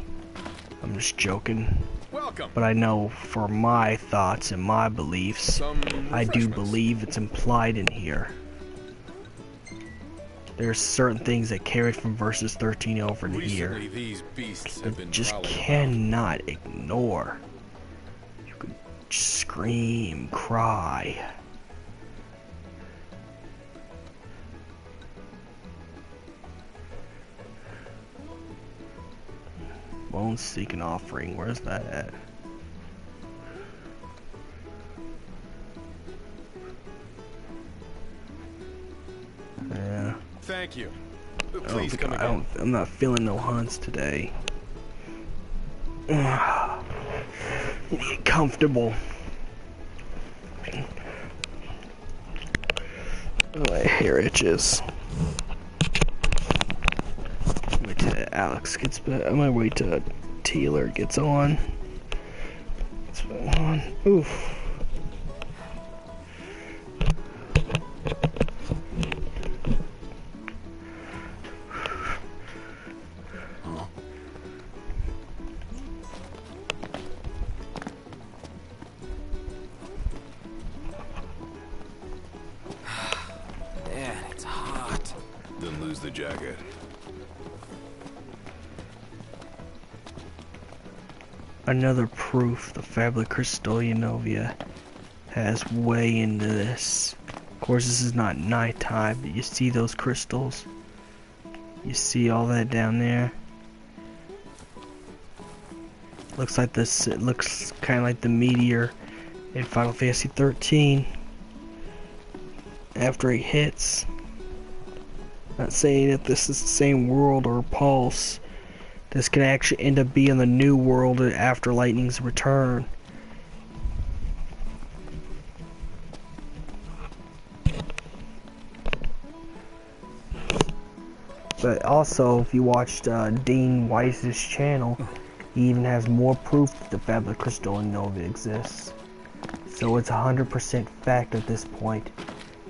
I'm just joking. Welcome. But I know for my thoughts and my beliefs, I do believe it's implied in here. There's certain things that carried from Versus 13 over to here These beasts have been just cannot ignore. You could scream, cry. Bone Seeking Offering, where's that at? Yeah. Thank you. Please come again. I'm not feeling no hunts today. Get comfortable. My hair itches. Wait till Alex gets back. I might wait till Taylor gets on. Oof. The jacket. Another proof the Fabula Crystallis Novia has way into this. Of course, this is not nighttime, but you see those crystals? You see all that down there? Looks like this. It looks kind of like the meteor in Final Fantasy 13. After he hits. Not saying that this is the same world or pulse. This can actually end up being the new world after Lightning's return. But also, if you watched Dean Weiss's channel, he even has more proof that the Fabula Crystallis Novia exists. So it's 100% fact at this point.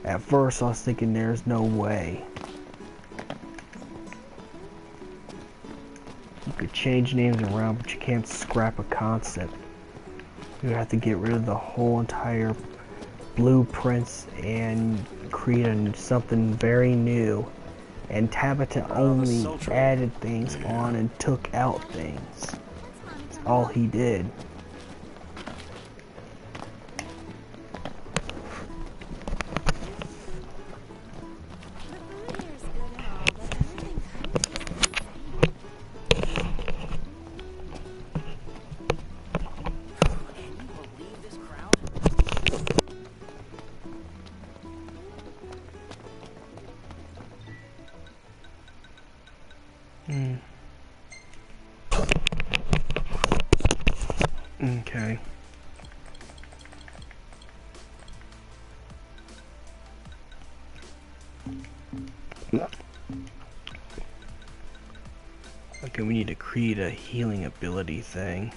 At first, I was thinking there's no way. You could change names around, but you can't scrap a concept. You have to get rid of the whole entire blueprints and create something very new. And Tabata only added things on and took out things. That's all he did. Okay. Okay, we need to create a healing ability thing.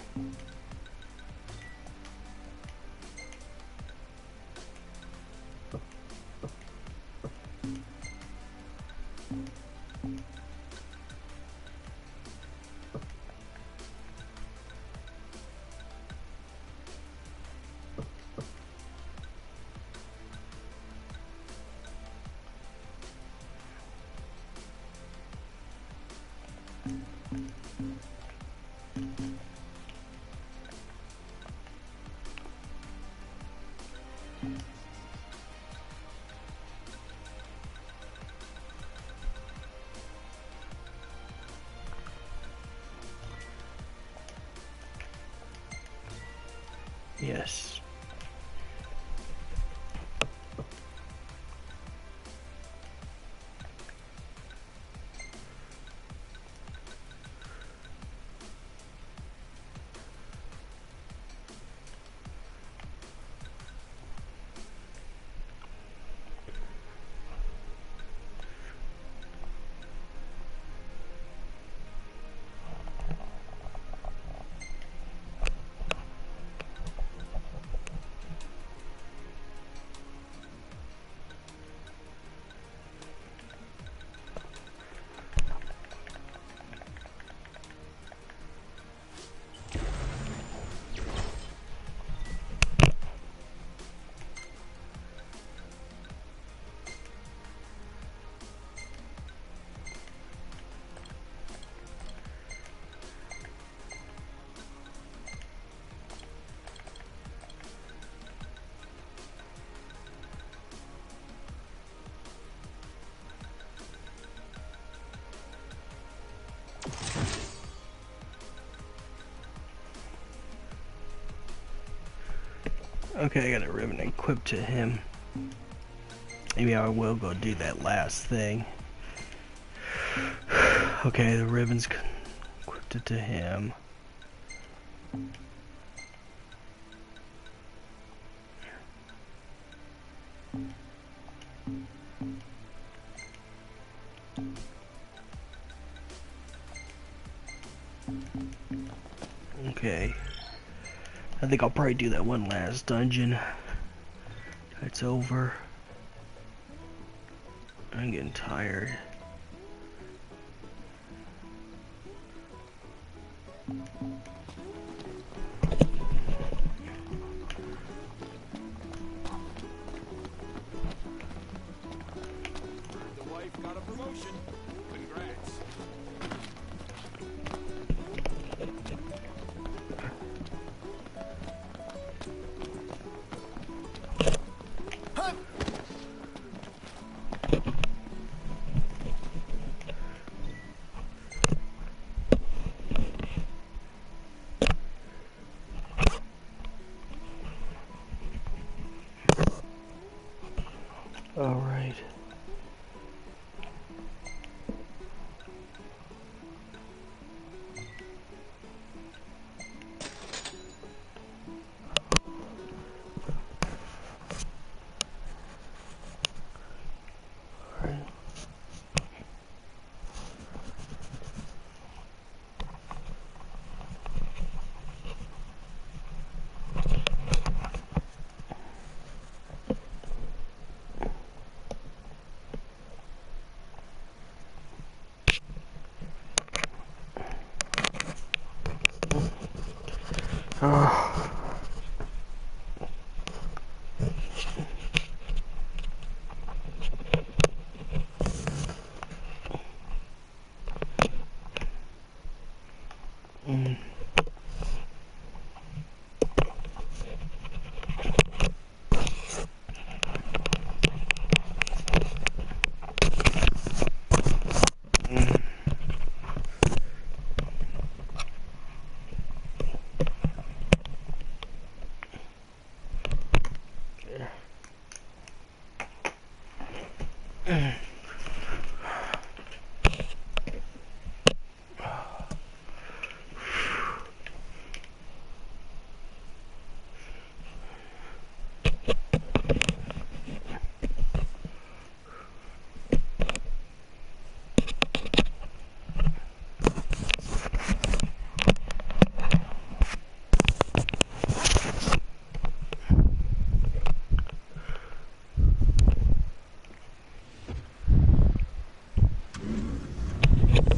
Yes. Okay, I got a ribbon equipped to him. Maybe I will go do that last thing. Okay, the ribbon's equipped to him. Okay. I think I'll probably do that one last dungeon. It's over. I'm getting tired. The wife got a promotion. Congrats. All right.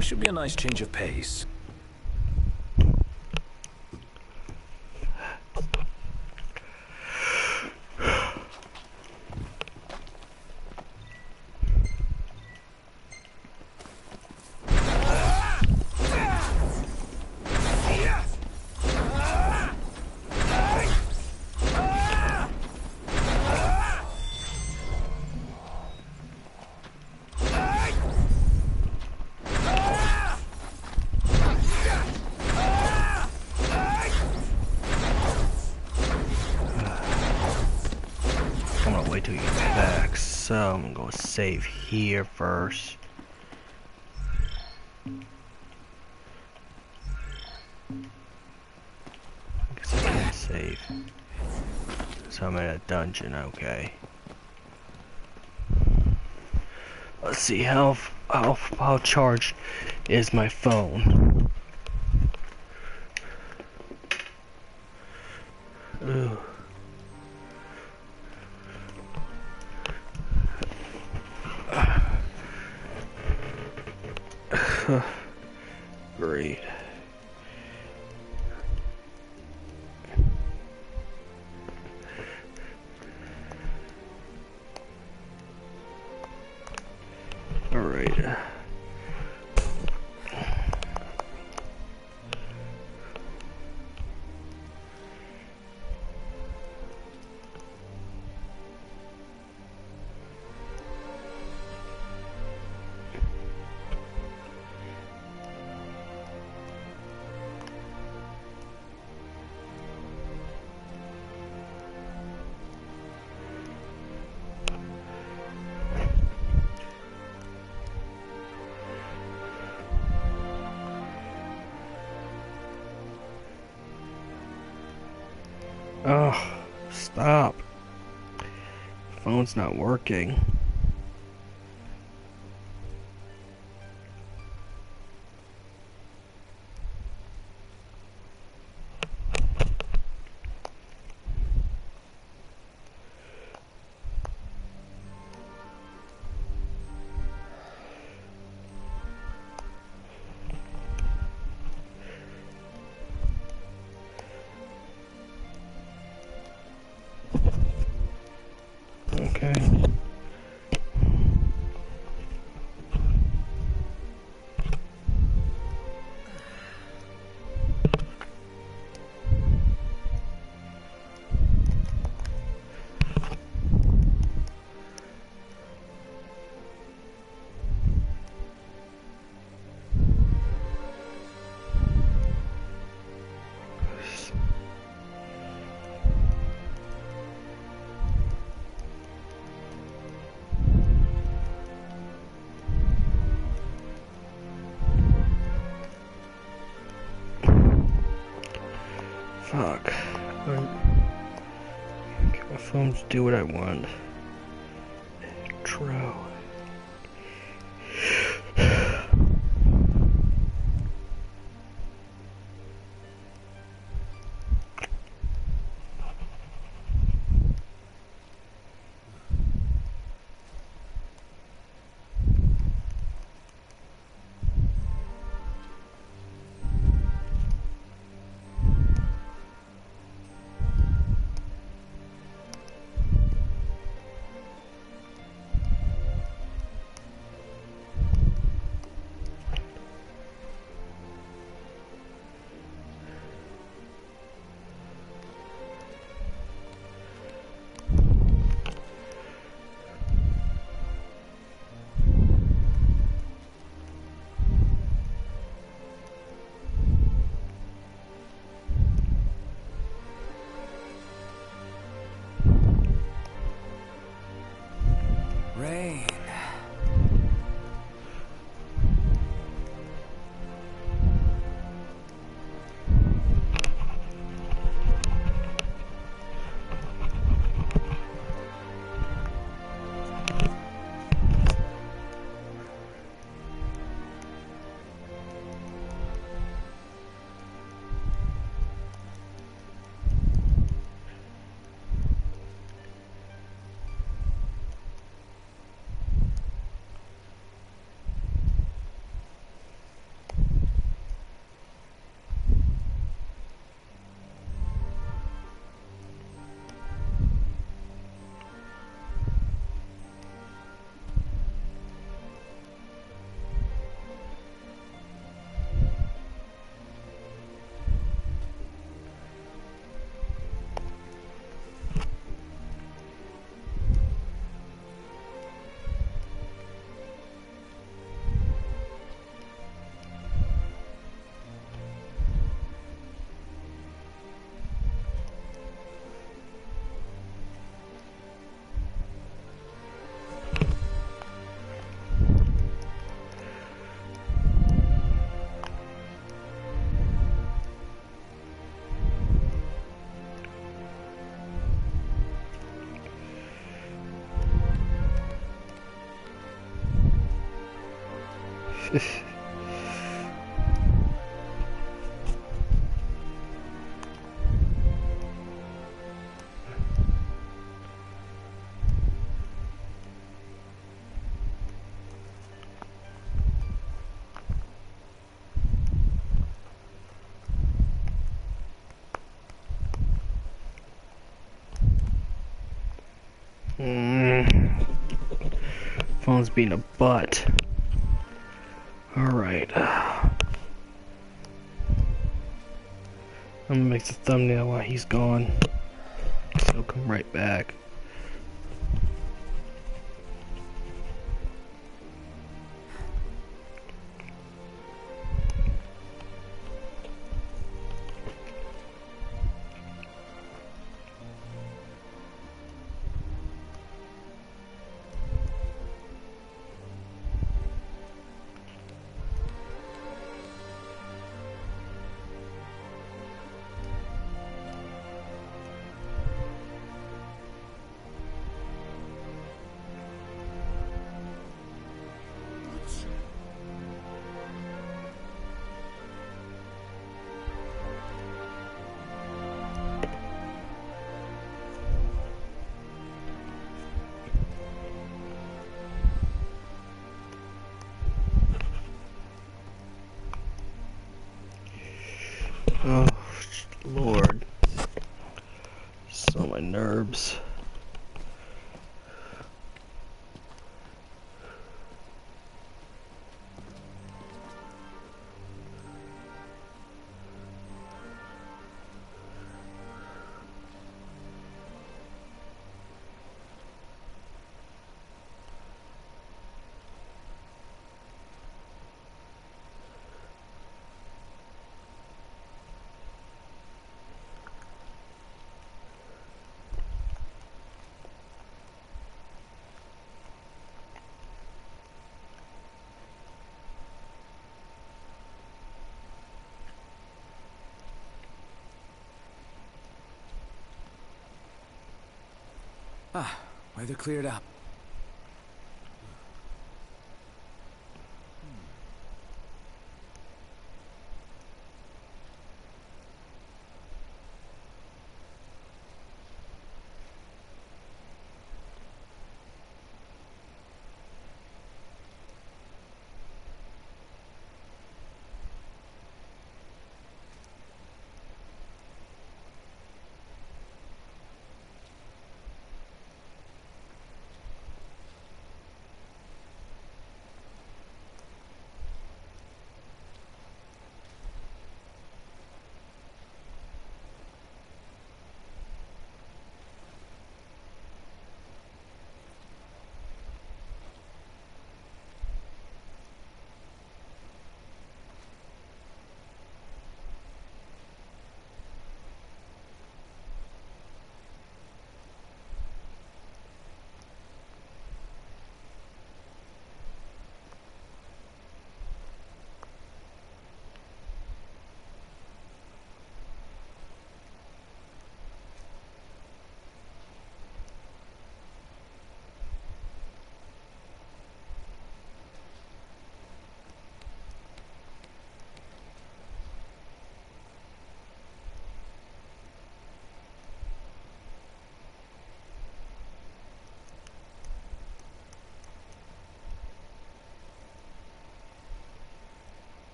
Should be a nice change of pace. So I'm gonna go save here first. I guess I can't save. So I'm in a dungeon, okay. Let's see how charged is my phone. Ooh. Great. All right. Oh, stop. Phone's not working. Okay. Fuck. Get my phone to do what I want. True. Phone's being a butt. Alright. I'm gonna make the thumbnail while he's gone. So he'll come right back. Oh, Lord. So my nerves. Ah, weather cleared up.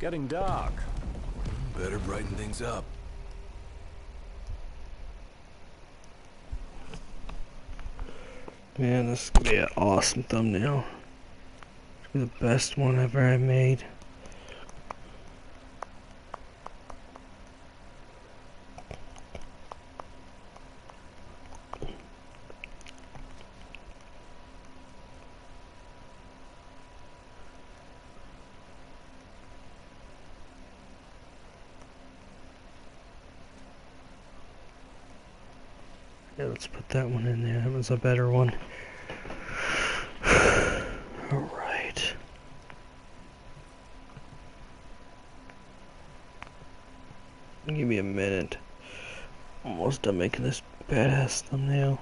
Getting dark. Better brighten things up. Man, this is gonna be an awesome thumbnail. It's gonna be the best one ever I made. Yeah, let's put that one in there. That was a better one. Alright. Give me a minute. Almost done making this badass thumbnail.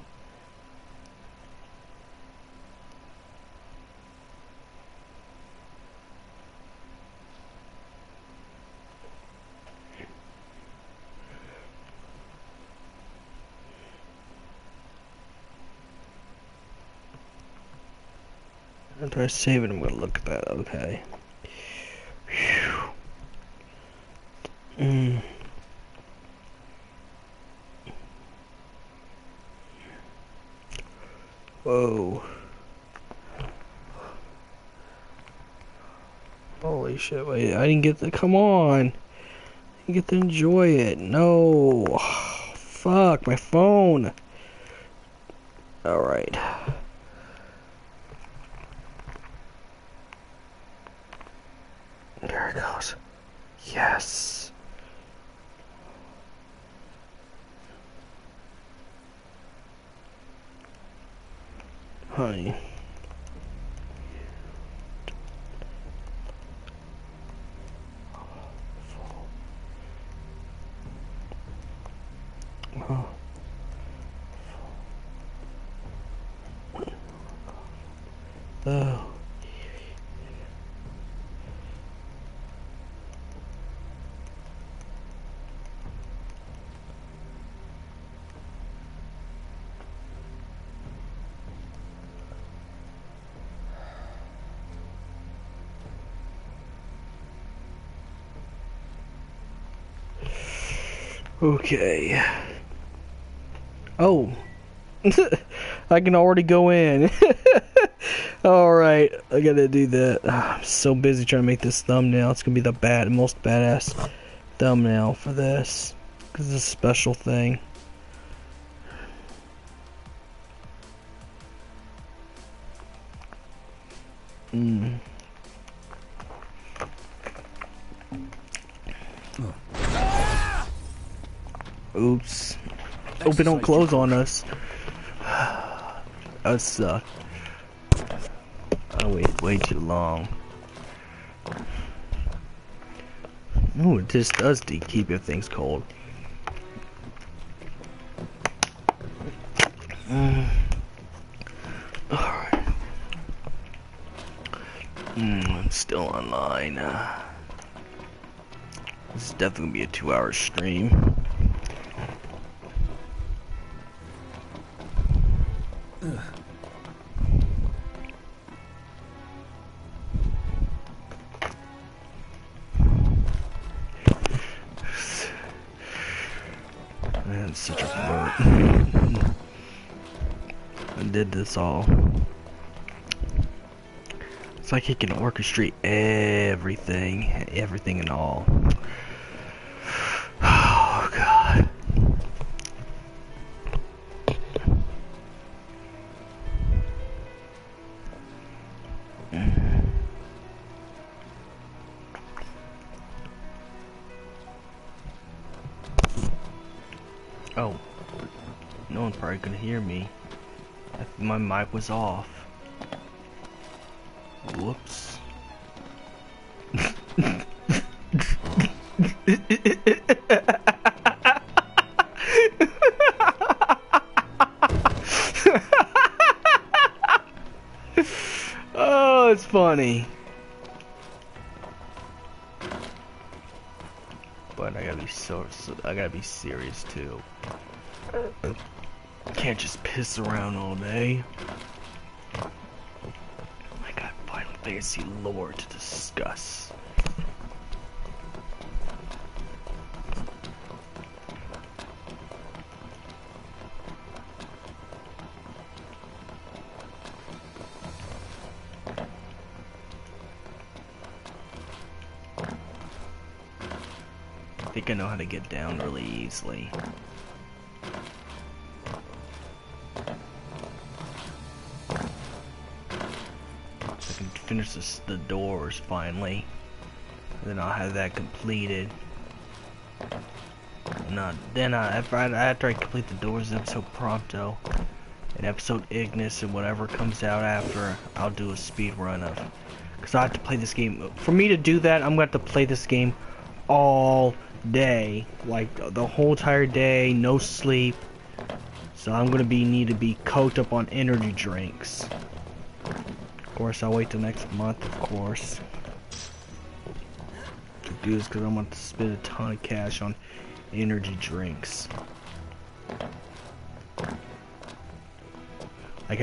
After I save it, I'm gonna look at that. Okay. Whew. Whoa. Holy shit, wait, I didn't get to, come on. I didn't get to enjoy it. No. Oh, fuck, my phone. Alright. There it goes. Yes. Honey. Oh. Oh. Okay. Oh. I can already go in. Alright, I gotta do that. I'm so busy trying to make this thumbnail. It's gonna be the most badass thumbnail for this. Because it's a special thing. Oops. Hope it don't close on us. That suck. I wait way too long. Ooh, it just does keep your things cold. Alright. I'm still online. This is definitely gonna be a 2-hour stream. Man, it's such a fun. I did this all. It's like he can orchestrate everything and all. Oh God. Oh, no one's probably gonna hear me. My mic was off. Whoops. Oh, it's funny. But I gotta be I gotta be serious too. Can't just piss around all day. I got Final Fantasy lore to discuss. I think I know how to get down really easily. So I can finish the doors finally. And then I'll have that completed. No, then after I complete the Doors episode Pronto, and episode Ignis, and whatever comes out after, I'll do a speed run of. Because I have to play this game. For me to do that, I'm going to have to play this game all day. Like, the whole entire day, no sleep. So I'm going to need to be coked up on energy drinks. Of course, I'll wait till next month, of course. To do this because I want to spend a ton of cash on energy drinks. Like,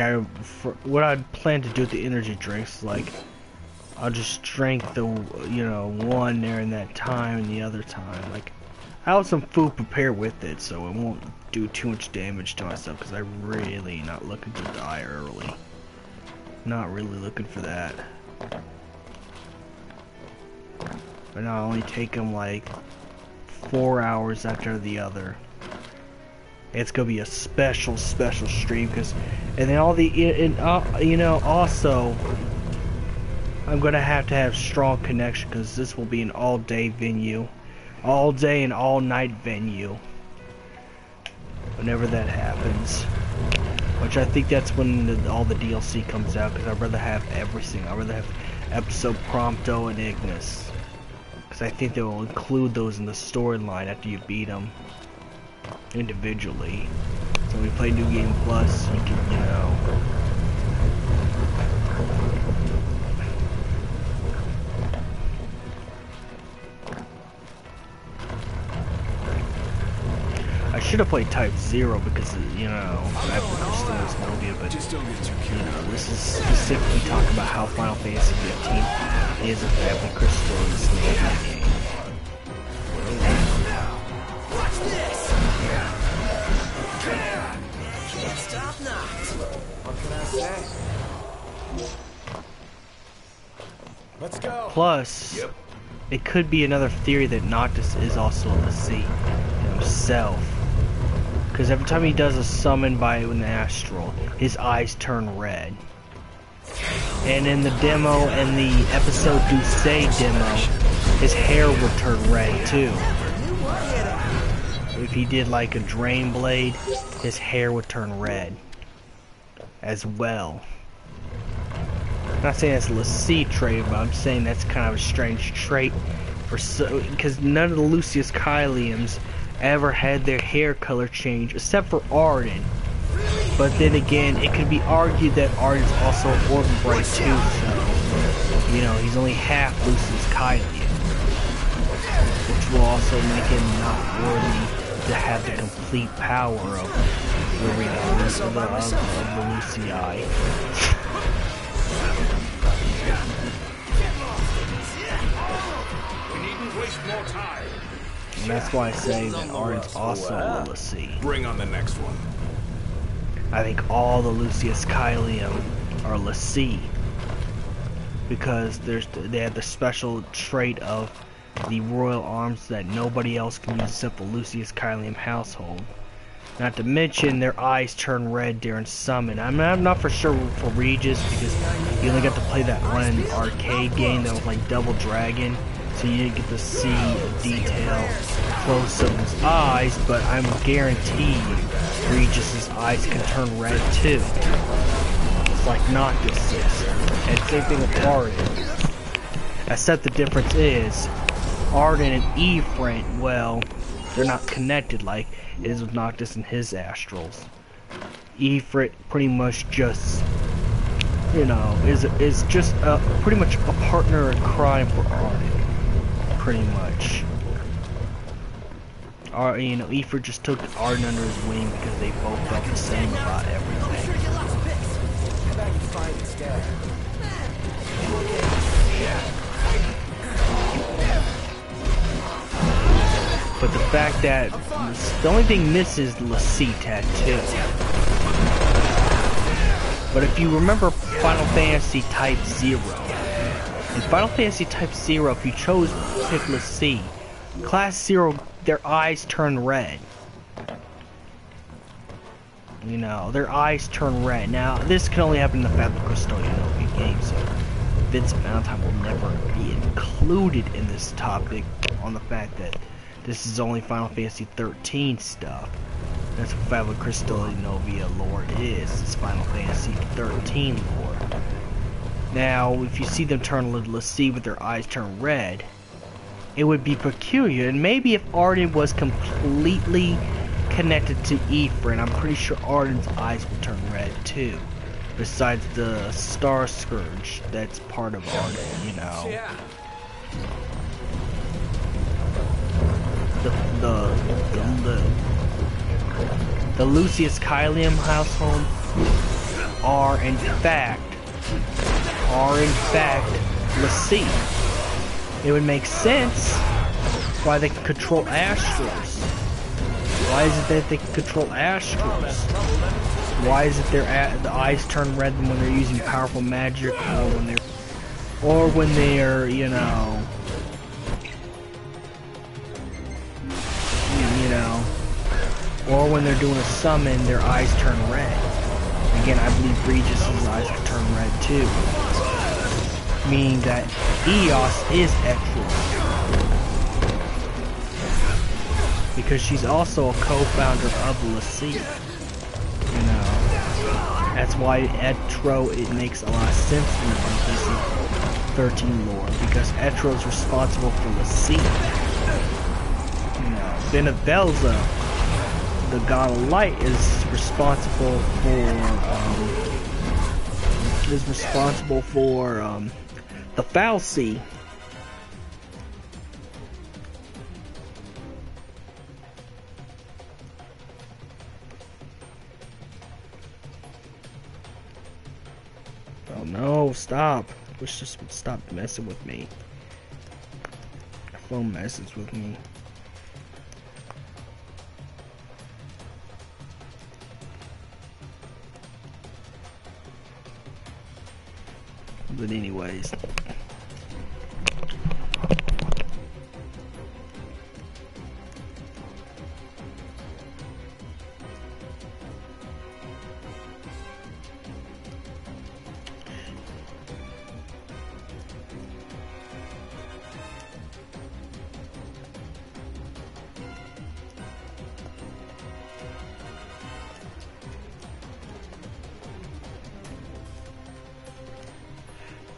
what I plan to do with the energy drinks, like, I'll just drink the, one during that time and the other time. Like, I have some food prepared with it, so it won't do too much damage to myself, because I'm really not looking to die early. Not really looking for that. But I'll only take them, like, 4 hours after the other. It's gonna be a special stream, and then also I'm gonna have to have strong connection, because this will be an all-day venue, all day and all night venue. Whenever that happens, which I think that's when all the DLC comes out, because I'd rather have everything. I'd rather have episode Prompto and Ignis, because I think they will include those in the storyline after you beat them individually. So when we play New Game Plus, you can, I should have played Type 0 because, I have Crystallis Novia, but, this is specifically talking about how Final Fantasy 15 is a Fabula Crystallis Novia game. Watch this! Can't stop now. What can I say? Let's go. Plus, it could be another theory that Noctis is also a Sea himself. Because every time he does a summon by an astral, his eyes turn red. And in the demo, and the episode Duce demo, his hair would turn red too. If he did like a drain blade, his hair would turn red as well. I'm not saying that's a Lassie trait, but I'm saying that's kind of a strange trait because none of the Lucius Kyliums ever had their hair color change except for Arden. But then again, it could be argued that Arden's also an Organ Bright too, so he's only half Lucius Kylium, which will also make him not worthy to have the complete power of the Lucii. We needn't waste more time. And that's why I say that Arden's also a Lassie. Bring on the next one. I think all the Lucius Kylium are Lassie because they have the special trait of the royal arms that nobody else can use except the Lucius Kylium household. Not to mention their eyes turn red during summon. I'm not for sure for Regis because you only got to play that one arcade game that was like Double Dragon, so you didn't get to see a detail close of his eyes, but I'm guaranteed Regis's eyes can turn red too. It's like Noctis is. And same thing with Arden. Except the difference is Arden and Ifrit, well, they're not connected like it is with Noctis and his astrals. Ifrit pretty much just, is just pretty much a partner in crime for Arden. Pretty much. Ifrit just took Arden under his wing because they both felt the same about everything. But the fact that the only thing misses the Lassie tattoo. But if you remember Final Fantasy Type 0, in Final Fantasy Type 0, if you chose to pick Lassie, Class 0, their eyes turn red. Their eyes turn red. Now, this can only happen in the Fabula Crystallis game, so Vince Valentine will never be included in this topic on the fact that This is only Final Fantasy 13 stuff. That's what Fabula Crystallis Novia lore is. It's Final Fantasy 13 lore. Now, if you see them turn Let's see with their eyes turn red, it would be peculiar. And maybe if Arden was completely connected to Ephraim, I'm pretty sure Arden's eyes would turn red too. Besides the Star Scourge, that's part of Arden, you know. Yeah. The Lucius Kylium household are in fact Lassie. It would make sense why they can control Astros. Why is it that they can control Astros? Why is it the eyes turn red when they're using powerful magic, or when they're you know, or when they're doing a summon, their eyes turn red. Again, I believe Regis' eyes could turn red too, meaning that Eos is Etros, because she's also a co-founder of Lassie. You know, that's why it makes a lot of sense in the Final Fantasy 13 lore, because Etro is responsible for Lassie. You know, Benevelza, the god of light, is responsible for the Fal'Cie. Oh no, stop. Wish this would stop messing with me. My phone messes with me. But anyways.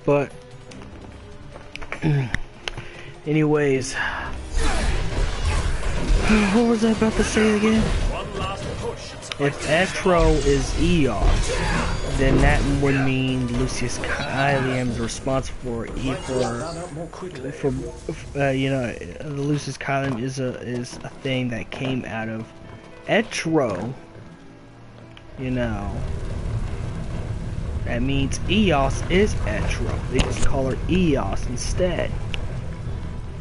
But anyways, what was I about to say again? If Etro is Eos, then that would mean Lucius Kylium is responsible for you know, Lucius Kylium is a thing that came out of Etro, you know. That means Eos is Etro. They just call her Eos instead.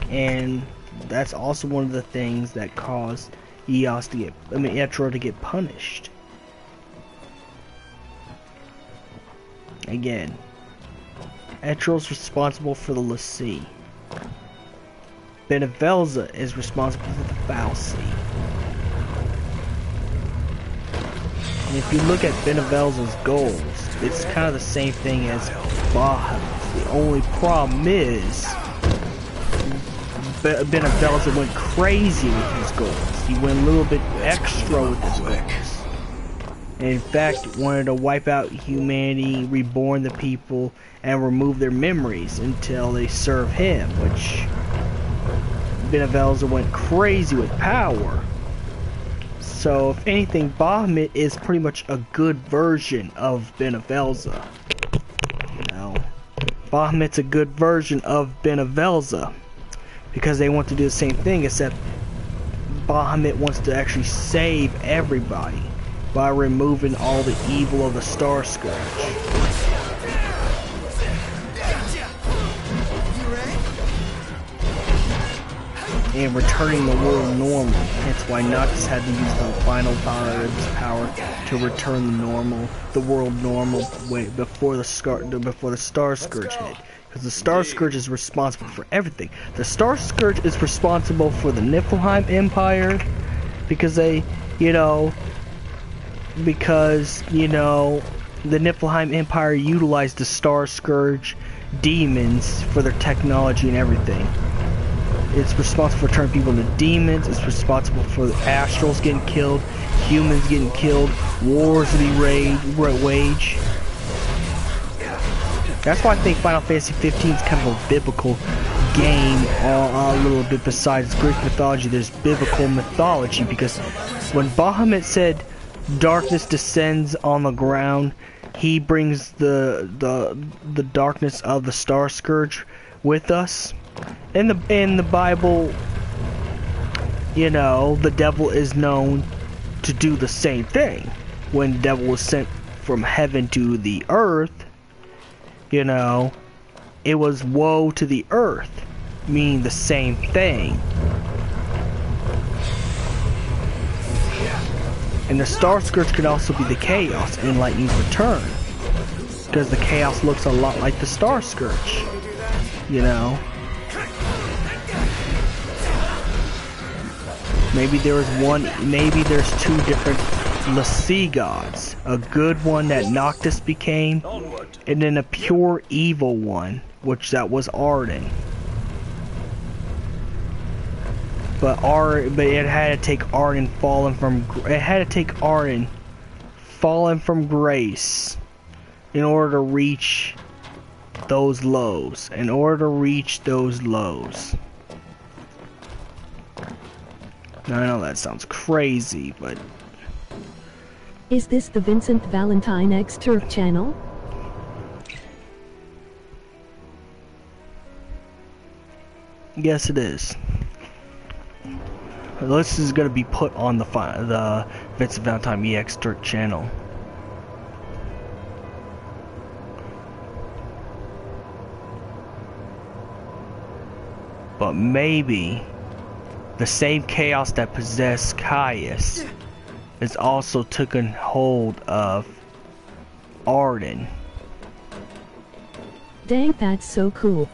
And that's also one of the things that caused Etro to get punished. Again, Etro's responsible for the Lassie. Benevelza is responsible for the Fal'Cie. And if you look at Benevelza's goals, it's kind of the same thing as Bahamut. The only problem is Benevelza went crazy with his goals. He went a little bit extra with his goals. And in fact, wanted to wipe out humanity, reborn the people, and remove their memories until they serve him, which Benevelza went crazy with power. So, if anything, Bahamut is pretty much a good version of Benevelza. You know, Bahamut's a good version of Benevelza, because they want to do the same thing, except Bahamut wants to actually save everybody by removing all the evil of the Star Scourge. And returning the world normal. Hence why Noctis had to use the final power of his power to return the world normal way before the Star Scourge hit. Because the Star Scourge is responsible for everything. The Star Scourge is responsible for the Niflheim Empire, because the Niflheim Empire utilized the Star Scourge demons for their technology and everything. it's responsible for turning people into demons. It's responsible for the astrals getting killed, humans getting killed, wars to be waged. That's why I think Final Fantasy 15 is kind of a biblical game, a little bit besides Greek mythology. There's biblical mythology, because when Bahamut said darkness descends on the ground, he brings the darkness of the Star Scourge with us. In the Bible, you know, the devil is known to do the same thing. When the devil was sent from heaven to the earth, you know, it was woe to the earth, meaning the same thing. And the Star Scourge could also be the Chaos in Lightning's Return, because the Chaos looks a lot like the Star Scourge, you know. Maybe there's two different Lassie gods. A good one that Noctis became, and then a pure evil one, which that was Arden. But it had to take Arden falling from grace in order to reach those lows. Now, I know that sounds crazy, but is this the Vincent Valentine X Turf channel? yes, it is. This is going to be put on the Vincent Valentine EX Turf channel. But maybe the same chaos that possessed Caius is also taken hold of Arden. Dang, that's so cool.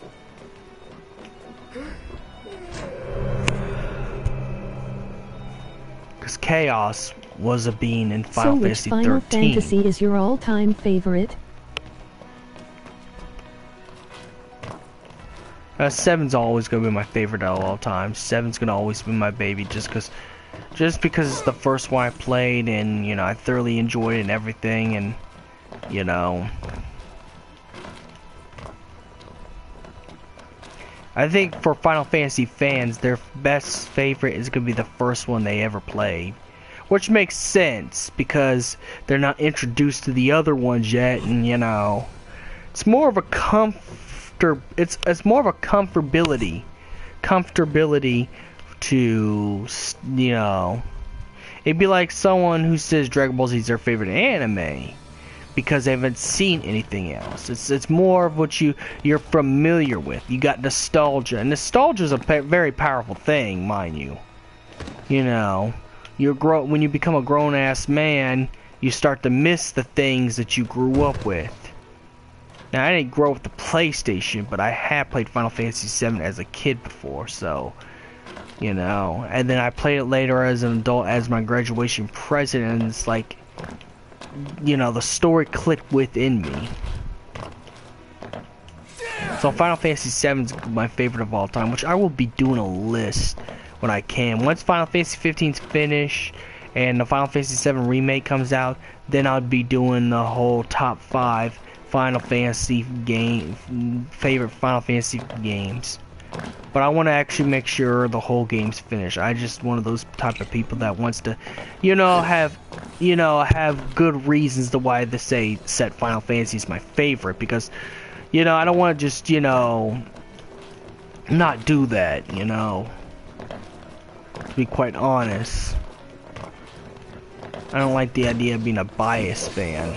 Because Chaos was a being in Final Fantasy 13. So which Final Fantasy is your all-time favorite? 7's always gonna be my favorite of all time. 7's gonna always be my baby, just because it's the first one I played, and you know, I thoroughly enjoyed it and everything, and you know, I think for Final Fantasy fans, their best favorite is gonna be the first one they ever played, which makes sense because they're not introduced to the other ones yet, and you know, it's more of a it's more of a comfortability to, you know, it'd be like someone who says Dragon Ball Z is their favorite anime because they haven't seen anything else. It's more of what you're familiar with. You got nostalgia, and nostalgia is a very powerful thing, mind you. You know, when you become a grown-ass man, you start to miss the things that you grew up with. Now, I didn't grow up with the PlayStation, but I have played Final Fantasy VII as a kid before, so, you know. And then I played it later as an adult as my graduation present, and it's like, you know, the story clicked within me. So Final Fantasy VII is my favorite of all time, which I will be doing a list when I can. Once Final Fantasy 15's finished, and the Final Fantasy VII Remake comes out, then I'll be doing the whole top 5 Final Fantasy favorite Final Fantasy games. But I want to actually make sure the whole game's finished. I just one of those type of people that wants to, have good reasons to why they say set Final Fantasy is my favorite, because, I don't want to just, not do that, to be quite honest. I don't like the idea of being a biased fan.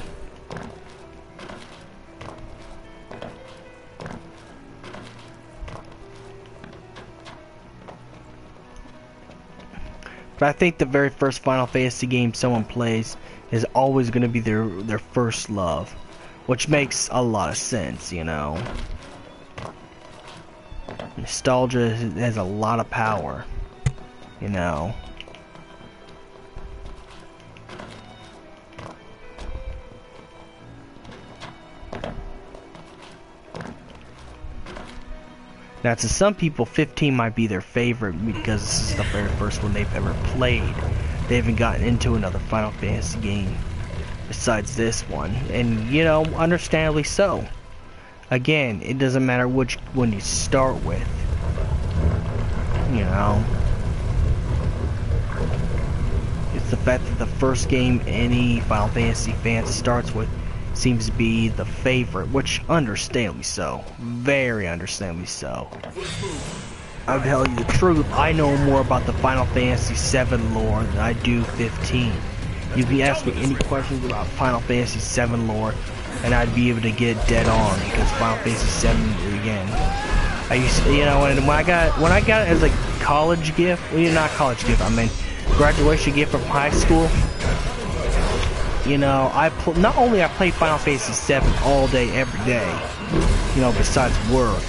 But I think the very first Final Fantasy game someone plays is always going to be their first love, which makes a lot of sense, Nostalgia has a lot of power, But Now, to some people, 15 might be their favorite because this is the very first one they've ever played. They haven't gotten into another Final Fantasy game besides this one, and you know, understandably so. Again, it doesn't matter which one you start with. You know, it's the fact that the first game any Final Fantasy fan starts with seems to be the favorite, which understandably so. Very understandably so. I'll tell you the truth, I know more about the Final Fantasy VII lore than I do 15. You can ask me any questions about Final Fantasy VII lore, and I'd be able to get dead on, because Final Fantasy VII, again, I used to, you know, when I got it as a college gift, well, not college gift, I mean graduation gift from high school. You know, not only I play Final Fantasy VII all day, every day, you know, besides work.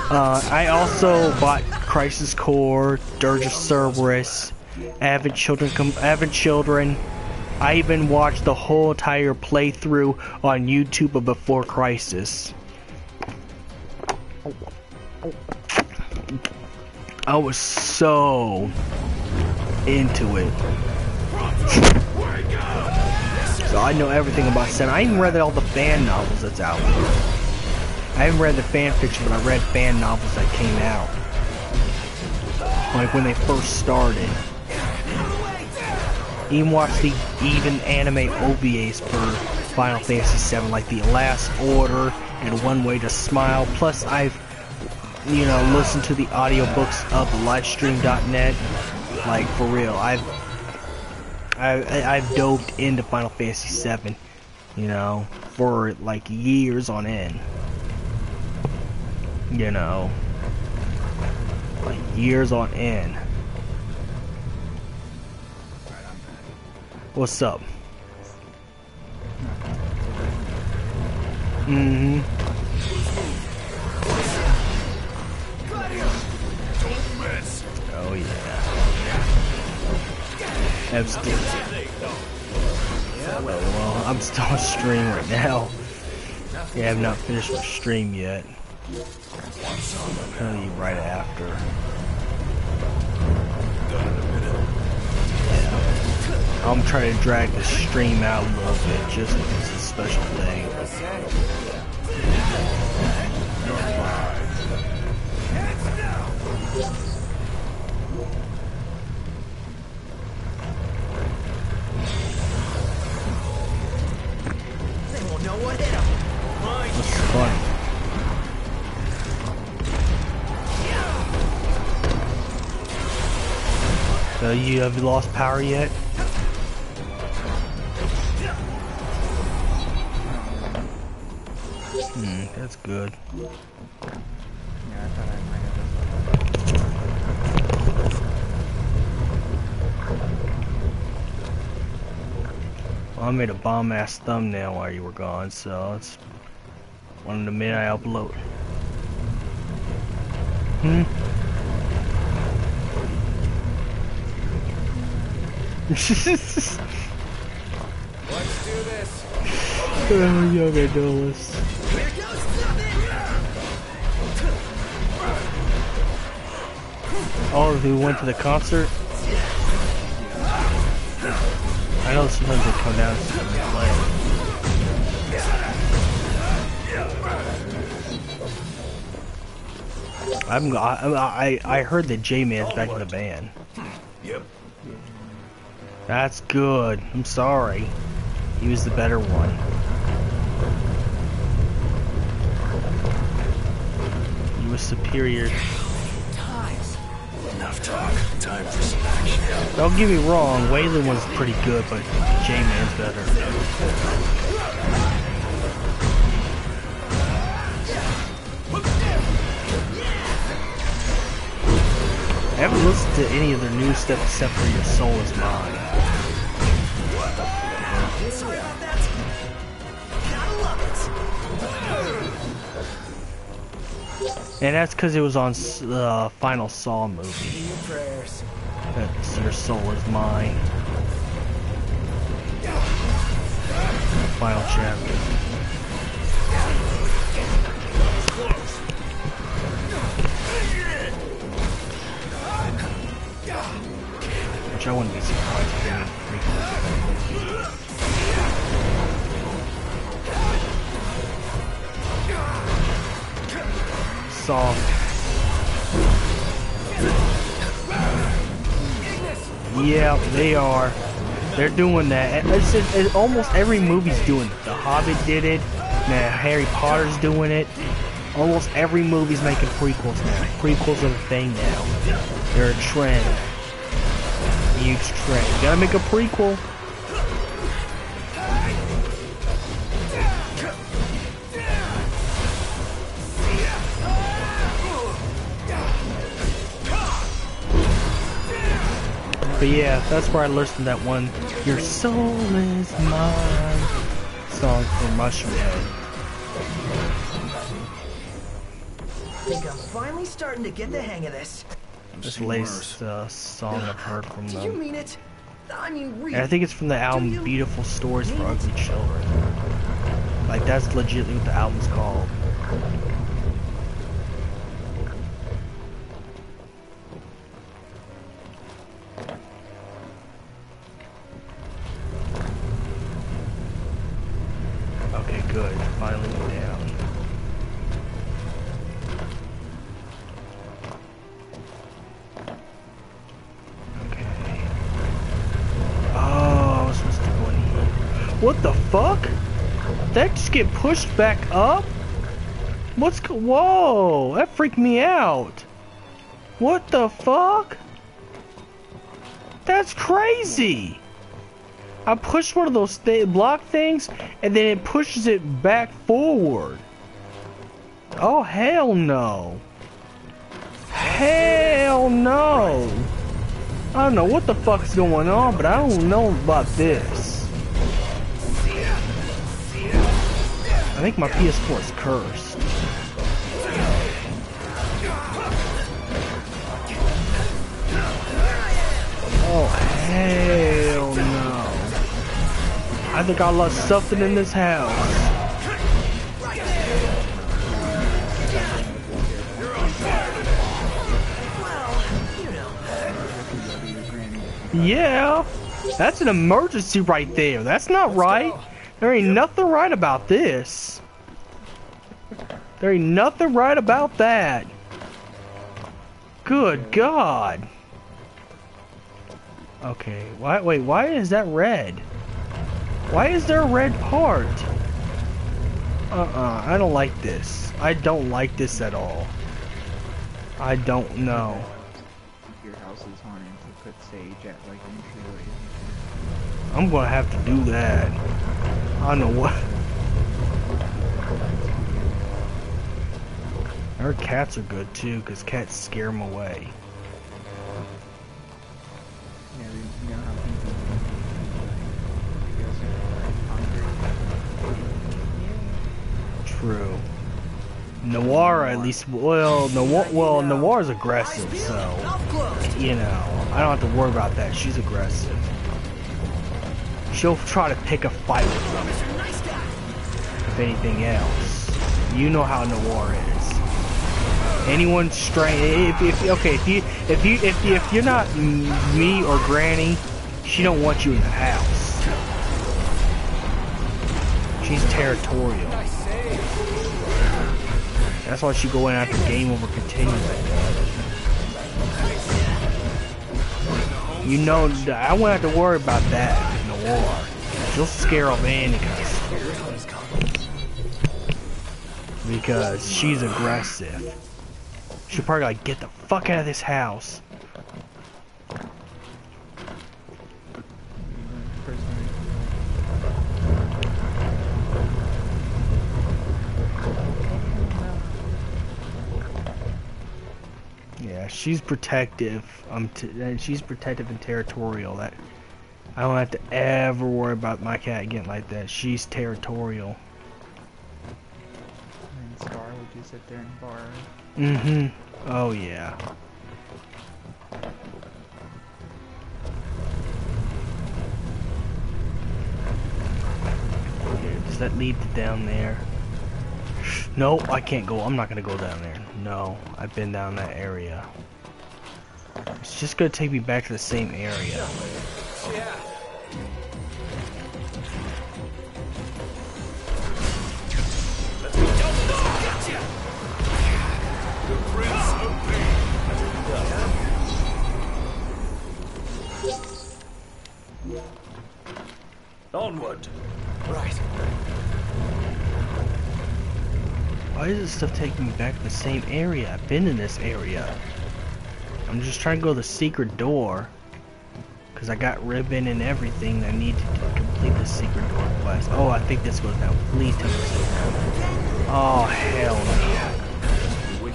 I also bought Crisis Core, Dirge of Cerberus, Advent Children. I even watched the whole entire playthrough on YouTube of Before Crisis. I was so into it. So I know everything about 7. I even read all the fan novels that's out. I haven't read the fan fiction, but I read fan novels that came out. Like when they first started. Even watched the anime OVAs for Final Fantasy VII, like The Last Order and One Way to Smile. Plus I've, you know, listened to the audiobooks of livestream.net. Like for real, I've dove into Final Fantasy VII, you know, for like years on end. You know, like years on end. What's up? Mm-hmm. Oh yeah. Well, I'm still on stream right now. Yeah, I have not finished my stream yet. I'll tell you right after. Yeah. I'm trying to drag the stream out a little bit just because it's a special thing. What's funny? So you have lost power yet? That's good. Yeah, I thought I might have done. Well, I made a bomb-ass thumbnail while you were gone, so it's one of the minute I upload. Let's do this. Oh, yoga Dolis. Here goes nothing. Oh, who went to the concert? I know sometimes they come down and see me play. I heard that J-Man's back in the band. Yep. That's good. I'm sorry. He was the better one. He was superior. Enough talk. Time for some action. Don't get me wrong, Waylon was pretty good, but J-Man's better. I haven't listened to any of their new stuff except for Your Soul Is Mine. And that's because it was on the final Saw movie. That's Your Soul Is Mine. Final chapter. Which I wouldn't be surprised if they made prequels. Soft. Yeah, they are. They're doing that. Almost every movie's doing it. The Hobbit did it. Now Harry Potter's doing it. Almost every movie's making prequels now. Prequels are a thing now. They're a trend. Huge trend. You gotta make a prequel. But yeah, that's where I listened to that one, "Your Soul Is Mine" song from Mushroom Head. I think I'm finally starting to get the hang of this. This latest song I've heard from them. Do you mean it? I mean, really? And I think it's from the album Beautiful Stories for Ugly Children. Like, that's legitimately what the album's called. Okay, good. Finally went down. Okay. Oh, I was supposed to go in here. What the fuck? That just get pushed back up? Whoa, that freaked me out. What the fuck? That's crazy. I pushed one of those block things, and then it pushes it back forward. Oh, hell no. Hell no. I don't know what the fuck's going on, but I don't know about this. I think my PS4 is cursed. Oh, hell no. I think I lost something in this house. Yeah, that's an emergency right there. That's not right. There ain't nothing right about this. There ain't nothing right about that. Good God. Okay, wait, why is that red? Why is there a red part? I don't like this. I don't like this at all. I don't know. Your house is haunted to put sage at like entryway. I'm gonna have to do that. I don't know what. I heard cats are good too, because cats scare them away. Yeah, you know how people True. Noir, at least, Noir's aggressive, so, you know, I don't have to worry about that. She's aggressive. She'll try to pick a fight with them, if anything else. You know how Noir is. Anyone strange, if you're not me or Granny, she don't want you in the house. She's territorial. That's why she go in after game over continuing. You know, I won't have to worry about that in the war. She'll scare off any kind of spirit. Because she's aggressive. She'll probably like, get the fuck out of this house. Yeah, she's protective. She's protective and territorial. That I don't have to ever worry about my cat getting like that. She's territorial. And Scar would just sit there and bark. Mm-hmm. Oh yeah. Does that lead to down there? Nope, I can't go. I'm not gonna go down there. No, I've been down that area. It's just gonna take me back to the same area. Yeah. Let's go. Gotcha. The Prince of Pain. Onward. Right. Why is this stuff taking me back to the same area? I've been in this area. I'm just trying to go to the secret door. Because I got ribbon and everything I need to complete the secret door quest. Oh, I think this goes down. Please tell me this goes down. Oh, hell no.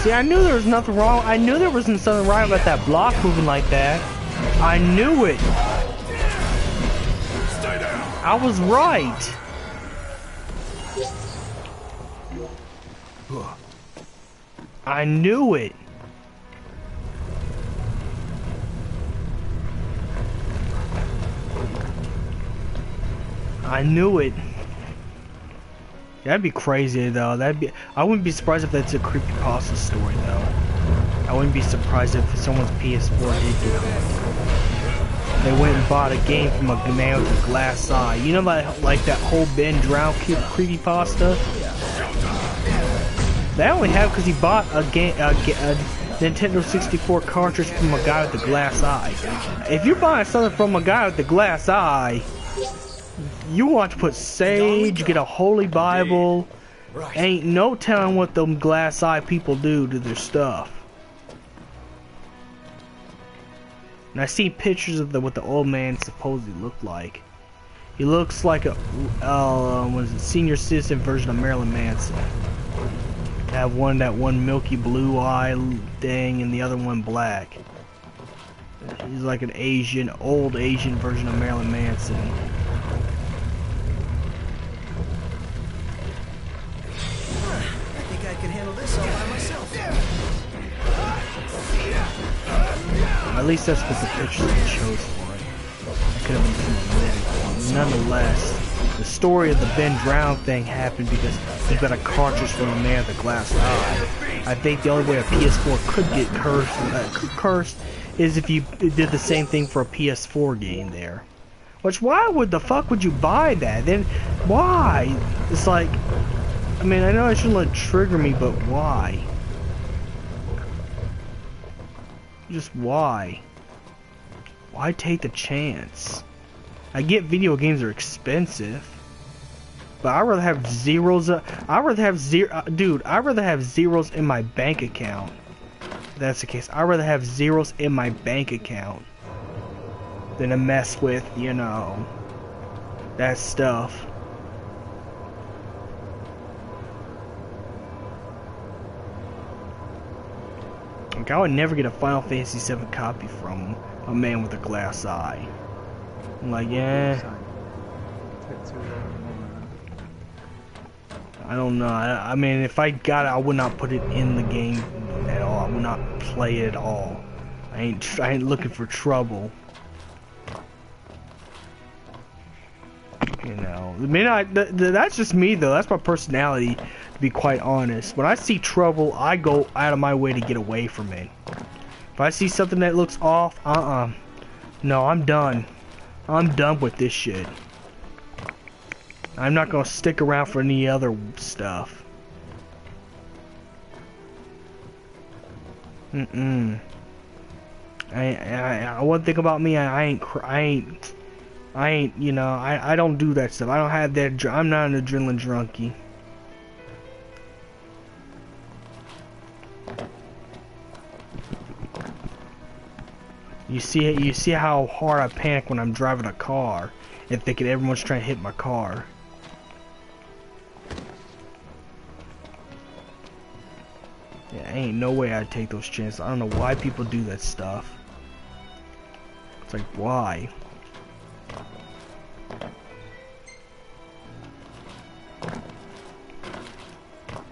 See, I knew there was nothing wrong. I knew there wasn't something right about that block moving like that. I knew it. Stay down. I was right. I knew it. I knew it. That'd be crazy though. I wouldn't be surprised if that's a creepypasta story though. I wouldn't be surprised if someone's PS4 did get hacked. They went and bought a game from a man with a glass eye. You know, like that whole Ben Drown creepypasta? They only have because he bought a Nintendo 64 cartridge from a guy with a glass eye. If you're buying something from a guy with a glass eye, you want to put sage, get a holy Bible. Ain't no telling what them glass eye people do to their stuff. And I see pictures of what the old man supposedly looked like. He looks like a senior citizen version of Marilyn Manson. Have that one milky blue eye thing, and the other one black. He's like an old Asian version of Marilyn Manson. I think I can handle this all by myself. At least that's what the pictures they chose for it. It could have been from nonetheless, the story of the Ben Drown thing happened because he got a cartridge from a man with a glass eye. I think the only way a PS4 could get cursed is if you did the same thing for a PS4 game there. Which, why would the fuck would you buy that? Then, why? It's like, I mean, I know I shouldn't let it trigger me, but why? Just why? Why take the chance? I get video games are expensive, but I'd rather have zeros. I'd rather have dude, I'd rather have zeros in my bank account. If that's the case, I'd rather have zeros in my bank account than to mess with, you know, that stuff. Like, I would never get a Final Fantasy VII copy from a man with a glass eye. I'm like, yeah. I don't know. I mean, if I got it, I would not put it in the game at all. I would not play it at all. I ain't looking for trouble. You know, I mean, that's just me though. That's my personality, to be quite honest. When I see trouble, I go out of my way to get away from it. If I see something that looks off, no, I'm done. I'm done with this shit. I'm not gonna stick around for any other stuff. One thing about me, I ain't, you know, I don't do that stuff. I don't have that. I'm not an adrenaline junkie. You see how hard I panic when I'm driving a car and thinking everyone's trying to hit my car. Yeah, ain't no way I'd take those chances. I don't know why people do that stuff. It's like, why?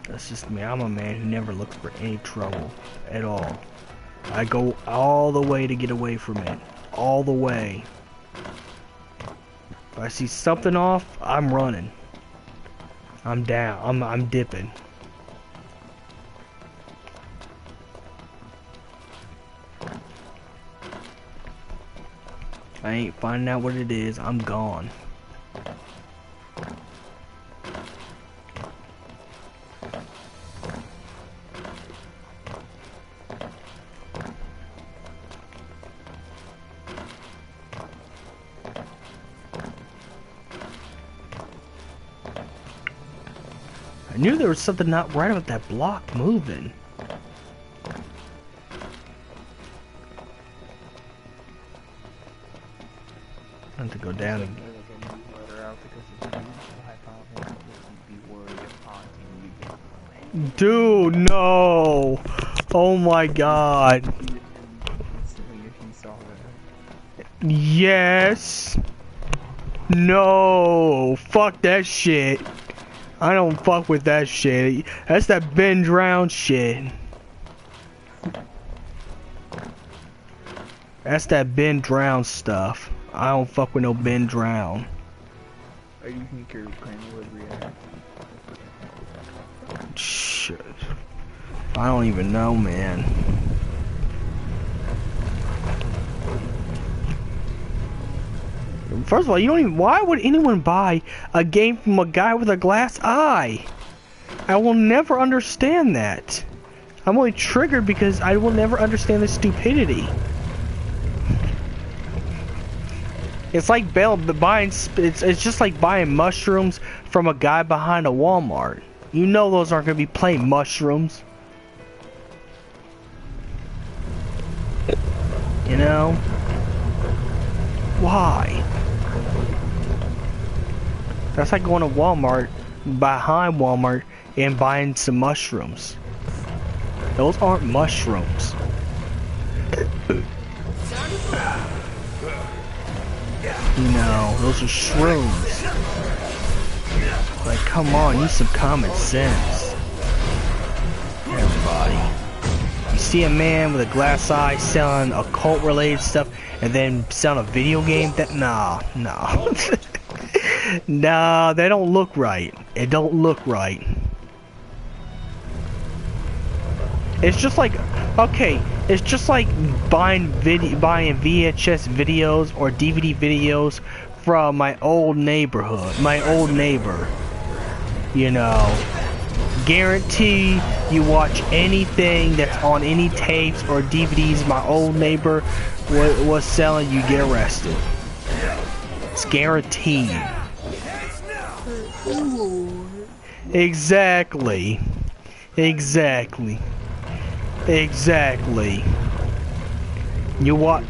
That's just me. I'm a man who never looks for any trouble at all. I go all the way to get away from it. All the way. If I see something off, I'm running. I'm down. I'm dipping. I ain't finding out what it is. I'm gone. I knew there was something not right about that block moving. I have to go down and... Dude, no! Oh my god. Yes! No! Fuck that shit. I don't fuck with that shit. That's that Ben Drown shit. That's that Ben Drown stuff. I don't fuck with no Ben Drown. Are you think your granny would react? Shit. I don't even know, man. First of all, you don't even... Why would anyone buy a game from a guy with a glass eye? I will never understand that. I'm only triggered because I will never understand the stupidity. It's like buying... It's just like buying mushrooms from a guy behind a Walmart. You know those aren't going to be plain mushrooms. You know? Why? That's like going to Walmart, behind Walmart, and buying some mushrooms. Those aren't mushrooms. No, those are shrooms. Like, come on, use some common sense. Everybody. You see a man with a glass eye selling occult related stuff and then selling a video game? That nah. Nah, they don't look right. It don't look right. It's just like, okay, it's just like buying VHS videos or DVD videos from my old neighbor. You know, guarantee you watch anything that's on any tapes or DVDs my old neighbor was selling, you get arrested. It's guaranteed. Exactly. You what?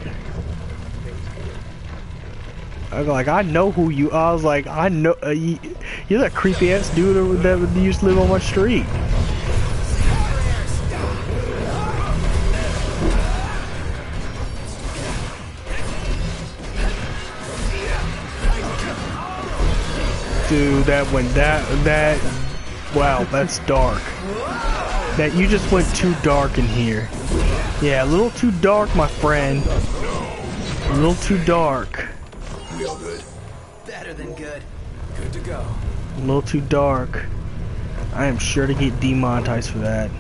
I was like, I know who you are. I was like, I know you're that creepy ass dude that used to live on my street. Dude, wow, that's dark. That you just went too dark in here. Yeah, a little too dark, my friend. A little too dark. We all good? Better than good. Good to go. A little too dark. I am sure to get demonetized for that.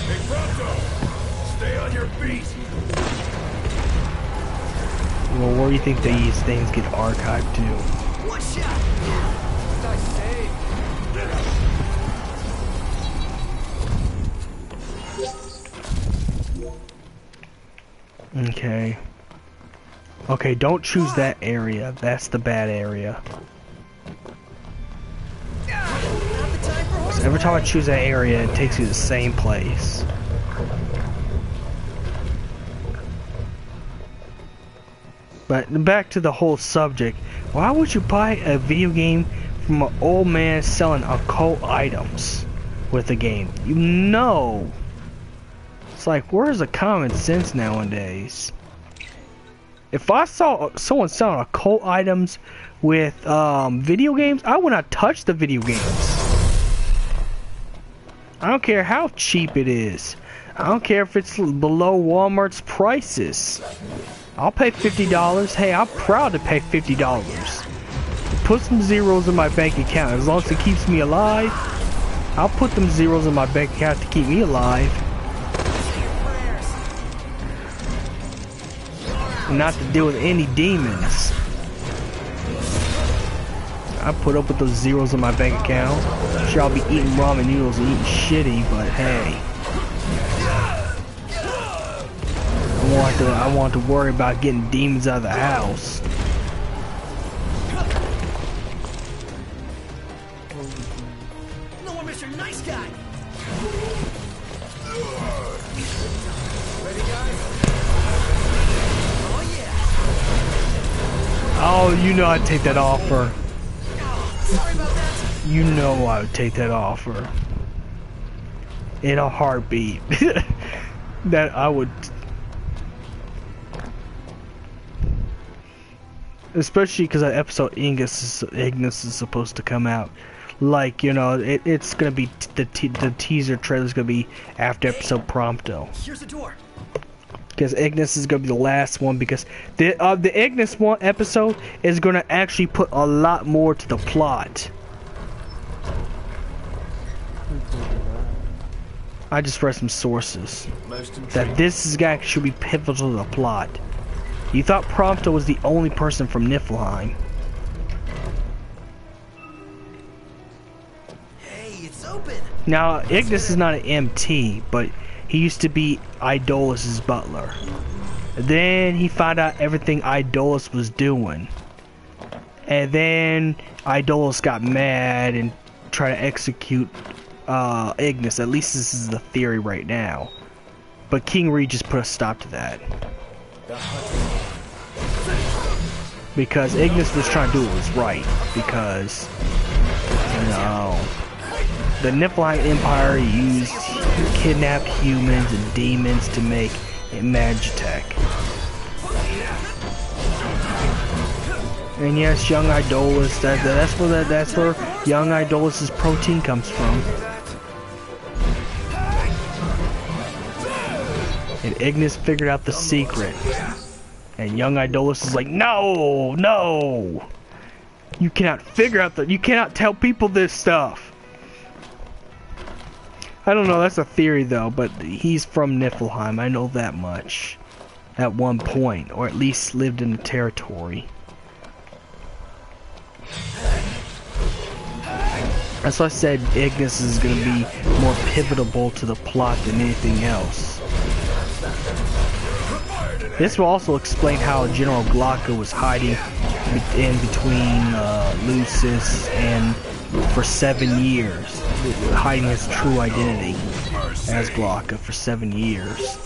Hey, Pronto! Stay on your feet! Well, where do you think these things get archived to? One shot! Okay. Okay, don't choose that area. That's the bad area. So every time I choose that area, it takes you to the same place. But back to the whole subject. Why would you buy a video game from an old man selling occult items with the game? You know. It's like, where's the common sense nowadays? If I saw someone selling occult items with video games, I would not touch the video games. I don't care how cheap it is. I don't care if it's below Walmart's prices. I'll pay $50. Hey, I'm proud to pay $50. Put some zeros in my bank account. As long as it keeps me alive, I'll put them zeros in my bank account to keep me alive. Not to deal with any demons. I put up with those zeros in my bank account. Sure, I'll be eating ramen noodles and eating shitty, but hey. I want to worry about getting demons out of the house. No one, Mr. Nice Guy. Ready, guys? Oh yeah. Oh, you know I'd take that offer. Sorry about that. You know I would take that offer. In a heartbeat. That I would. Especially because that episode Ignis is supposed to come out. Like, you know, it's gonna be the teaser trailer's gonna be after episode Prompto. Here's the door. Because Ignis is gonna be the last one. Because the Ignis one episode is gonna actually put a lot more to the plot. I just read some sources that this is actually be pivotal to the plot. You thought Prompto was the only person from Niflheim. Hey, it's open. Now, Ignis is not an MT, but he used to be Idolus's butler. Then he found out everything Idolus was doing. And then Idolus got mad and tried to execute Ignis. At least this is the theory right now. But King Reed just put a stop to that. Because Ignis was trying to do what was right. Because, you know, the Niflheim Empire used kidnapped humans and demons to make a Magitech. And yes, young Idolus, that's where young Idolus's protein comes from. And Ignis figured out the secret. And young Idolus is like, no, no! You cannot figure out you cannot tell people this stuff. I don't know, that's a theory though, but he's from Niflheim, I know that much. At one point, or at least lived in the territory. That's why I said Ignis is going to be more pivotal to the plot than anything else. This will also explain how General Glocka was hiding in between Lucis and for 7 years, hiding his true identity as Glocka for 7 years.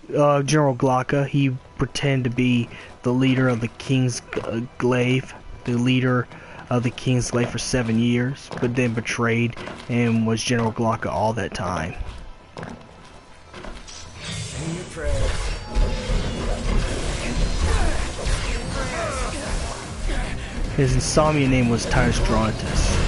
General Glocka, he pretended to be the leader of the King's Glaive, for 7 years, but then betrayed and was General Glocka all that time. His insomnia name was Tyrstrontus.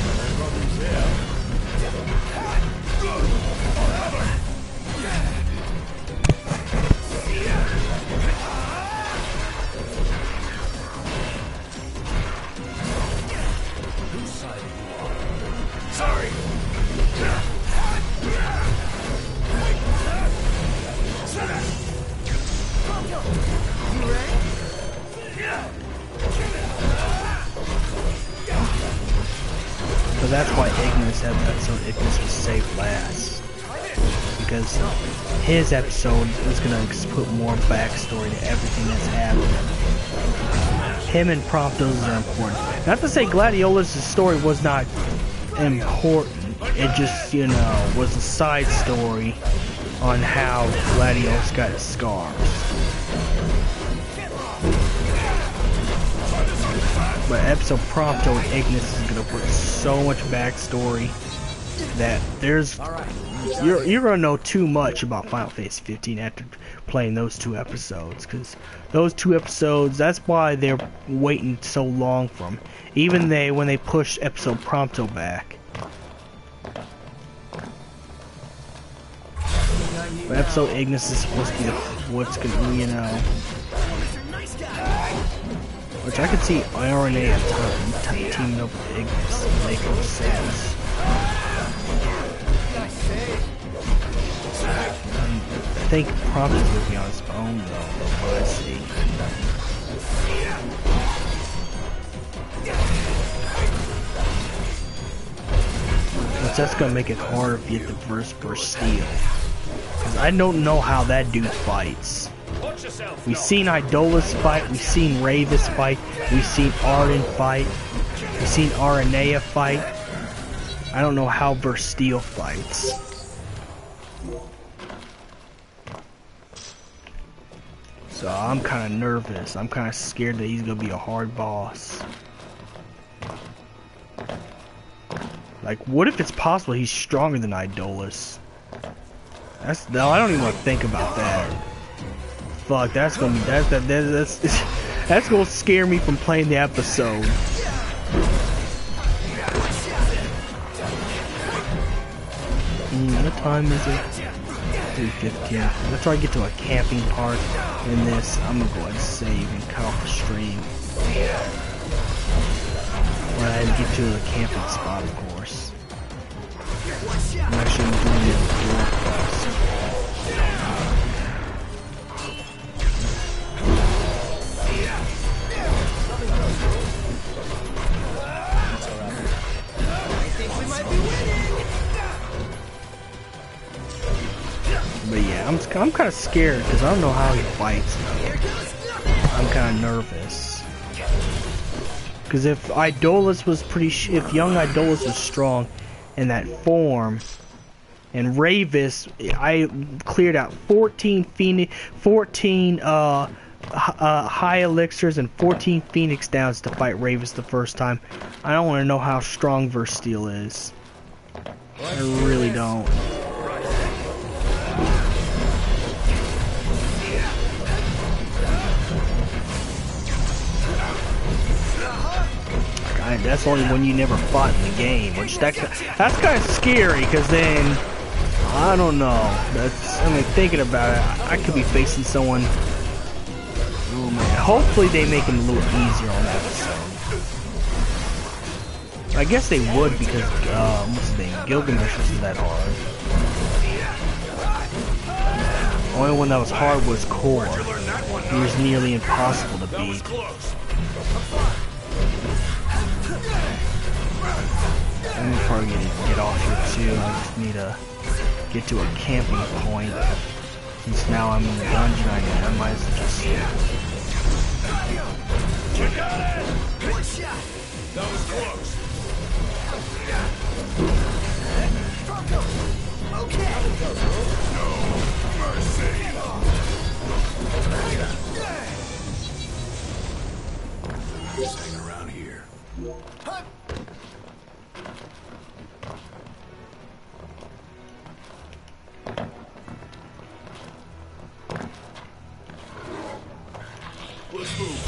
So that's why Ignis was saved last. Because his episode is going to put more backstory to everything that's happening. Him and Prompto's are important. Not to say Gladiolus' story was not important. It just, you know, was a side story on how Gladiolus got his scars. But episode Prompto and Ignis is gonna put so much backstory that you're gonna know too much about Final Fantasy 15 after playing those 2 episodes, because those 2 episodes, that's why they're waiting so long for them. Even when they pushed episode Prompto back. But episode Ignis is supposed to be what's gonna, you know. Which I could see RNA and teaming up with Ignis and making sense. I think Providence will be on his own though, what I see. Which that's gonna make it harder if you get the verse Steel. Cause I don't know how that dude fights. We've seen Idolus fight, we've seen Ravis fight, we've seen Arden fight, we've seen Aranea fight. I don't know how Versteel fights. So I'm kinda nervous. I'm kinda scared that he's gonna be a hard boss. Like, what if it's possible he's stronger than Idolus? No, I don't even want to think about that. Fuck, that's gonna be that's gonna scare me from playing the episode. What time is it? 3:15. Let's try to get to a camping part in this. I'm gonna go ahead and save and cut off the stream. When I get to the camping spot, of course. I'm actually doing it before. But yeah, I'm kind of scared because I don't know how he fights. I'm kind of nervous. Because if Idolus was if young Idolus was strong in that form, and Ravis, I cleared out 14 high elixirs and 14 Phoenix Downs to fight Ravis the first time. I don't want to know how strong Versteel is. I really don't. That's only when you never fought in the game, which that's kind of scary, because then I don't know. I mean, thinking about it, I could be facing someone. Oh man! Hopefully they make him a little easier on that episode. I guess they would, because what's his name? Gilgamesh wasn't that hard. The only one that was hard was Core. He was nearly impossible to beat. I'm probably gonna get off here too. I just need to get to a camping point. Since now I'm in the dungeon, I might as well just. That was close. Okay. No mercy. Just hang around here. Let's move.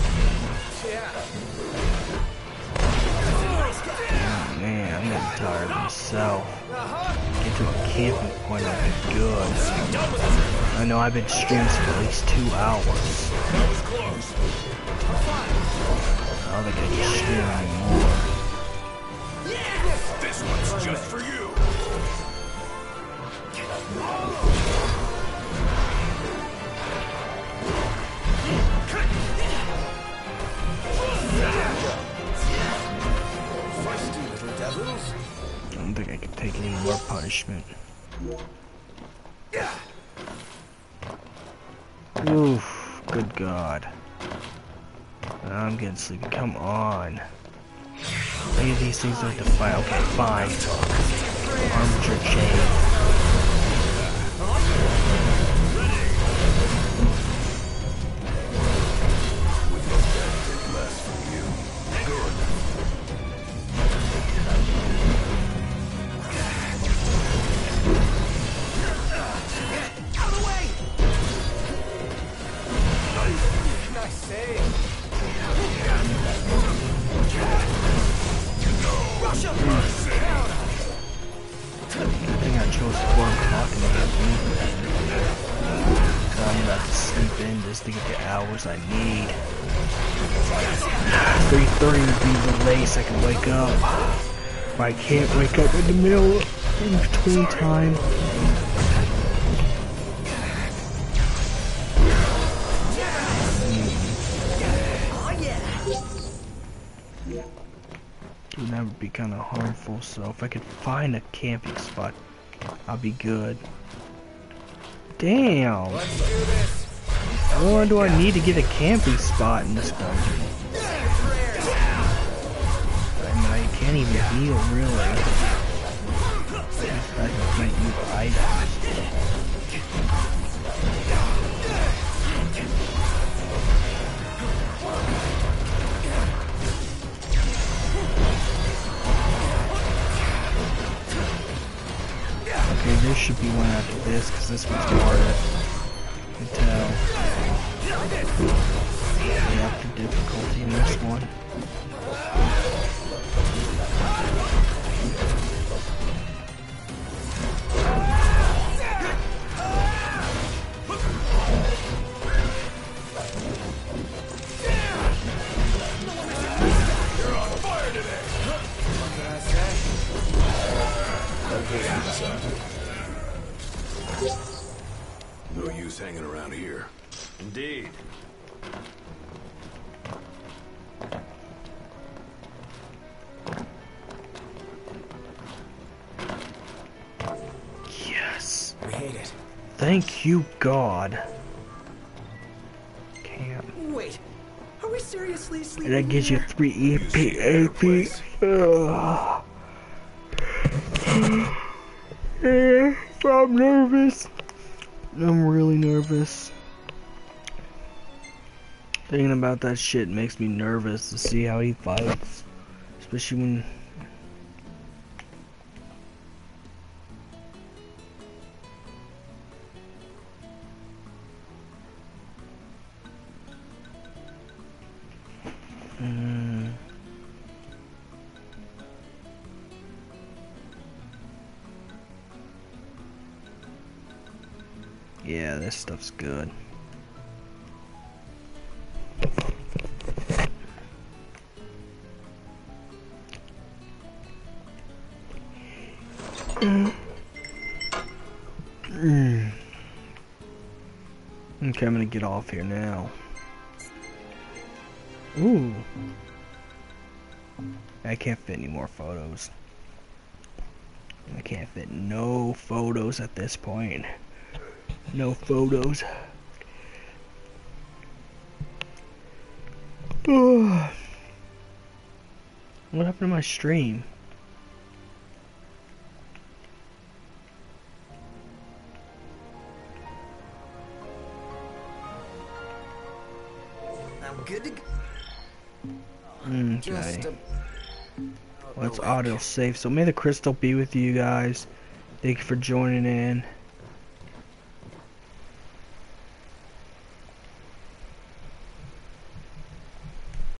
Yeah. Oh man, I'm getting tired of myself. Get to a camping point would be good. I know I've been streaming for at least 2 hours. That was close. I don't think I can stream anymore. This one's just for you. I don't think I can take any more punishment. Oof, good God. I'm getting sleepy. Come on. Any of these things like to fight. Okay, fine. Armature chain. close to 4 o'clock in the afternoon. I'm about to sleep in just to get the hours I need. 3:30 would be the latest I can wake up. But I can't wake up in the middle in between time. That would be kind of harmful, so if I could find a camping spot, I'll be good. Damn! How long do I need to get a camping spot in this dungeon? I mean, I can't even heal, really. I can't use items. Okay, there should be one after this, because this one's harder. You can tell. The after difficulty in this one. You're on fire today. What can I say? Okay, son. No use hanging around here. Indeed. Yes. We hate it. Thank you, God. Camp. Wait, are we seriously sleeping? And that gives you 3 EP. I'm nervous. I'm really nervous. Thinking about that shit makes me nervous to see how he fights. Especially when... Yeah, this stuff's good. Okay, I'm gonna get off here now. Ooh. I can't fit any more photos. I can't fit no photos at this point. No photos. What happened to my stream? I'm good to go. Okay. Well, it's audio safe. So may the crystal be with you guys. Thank you for joining in.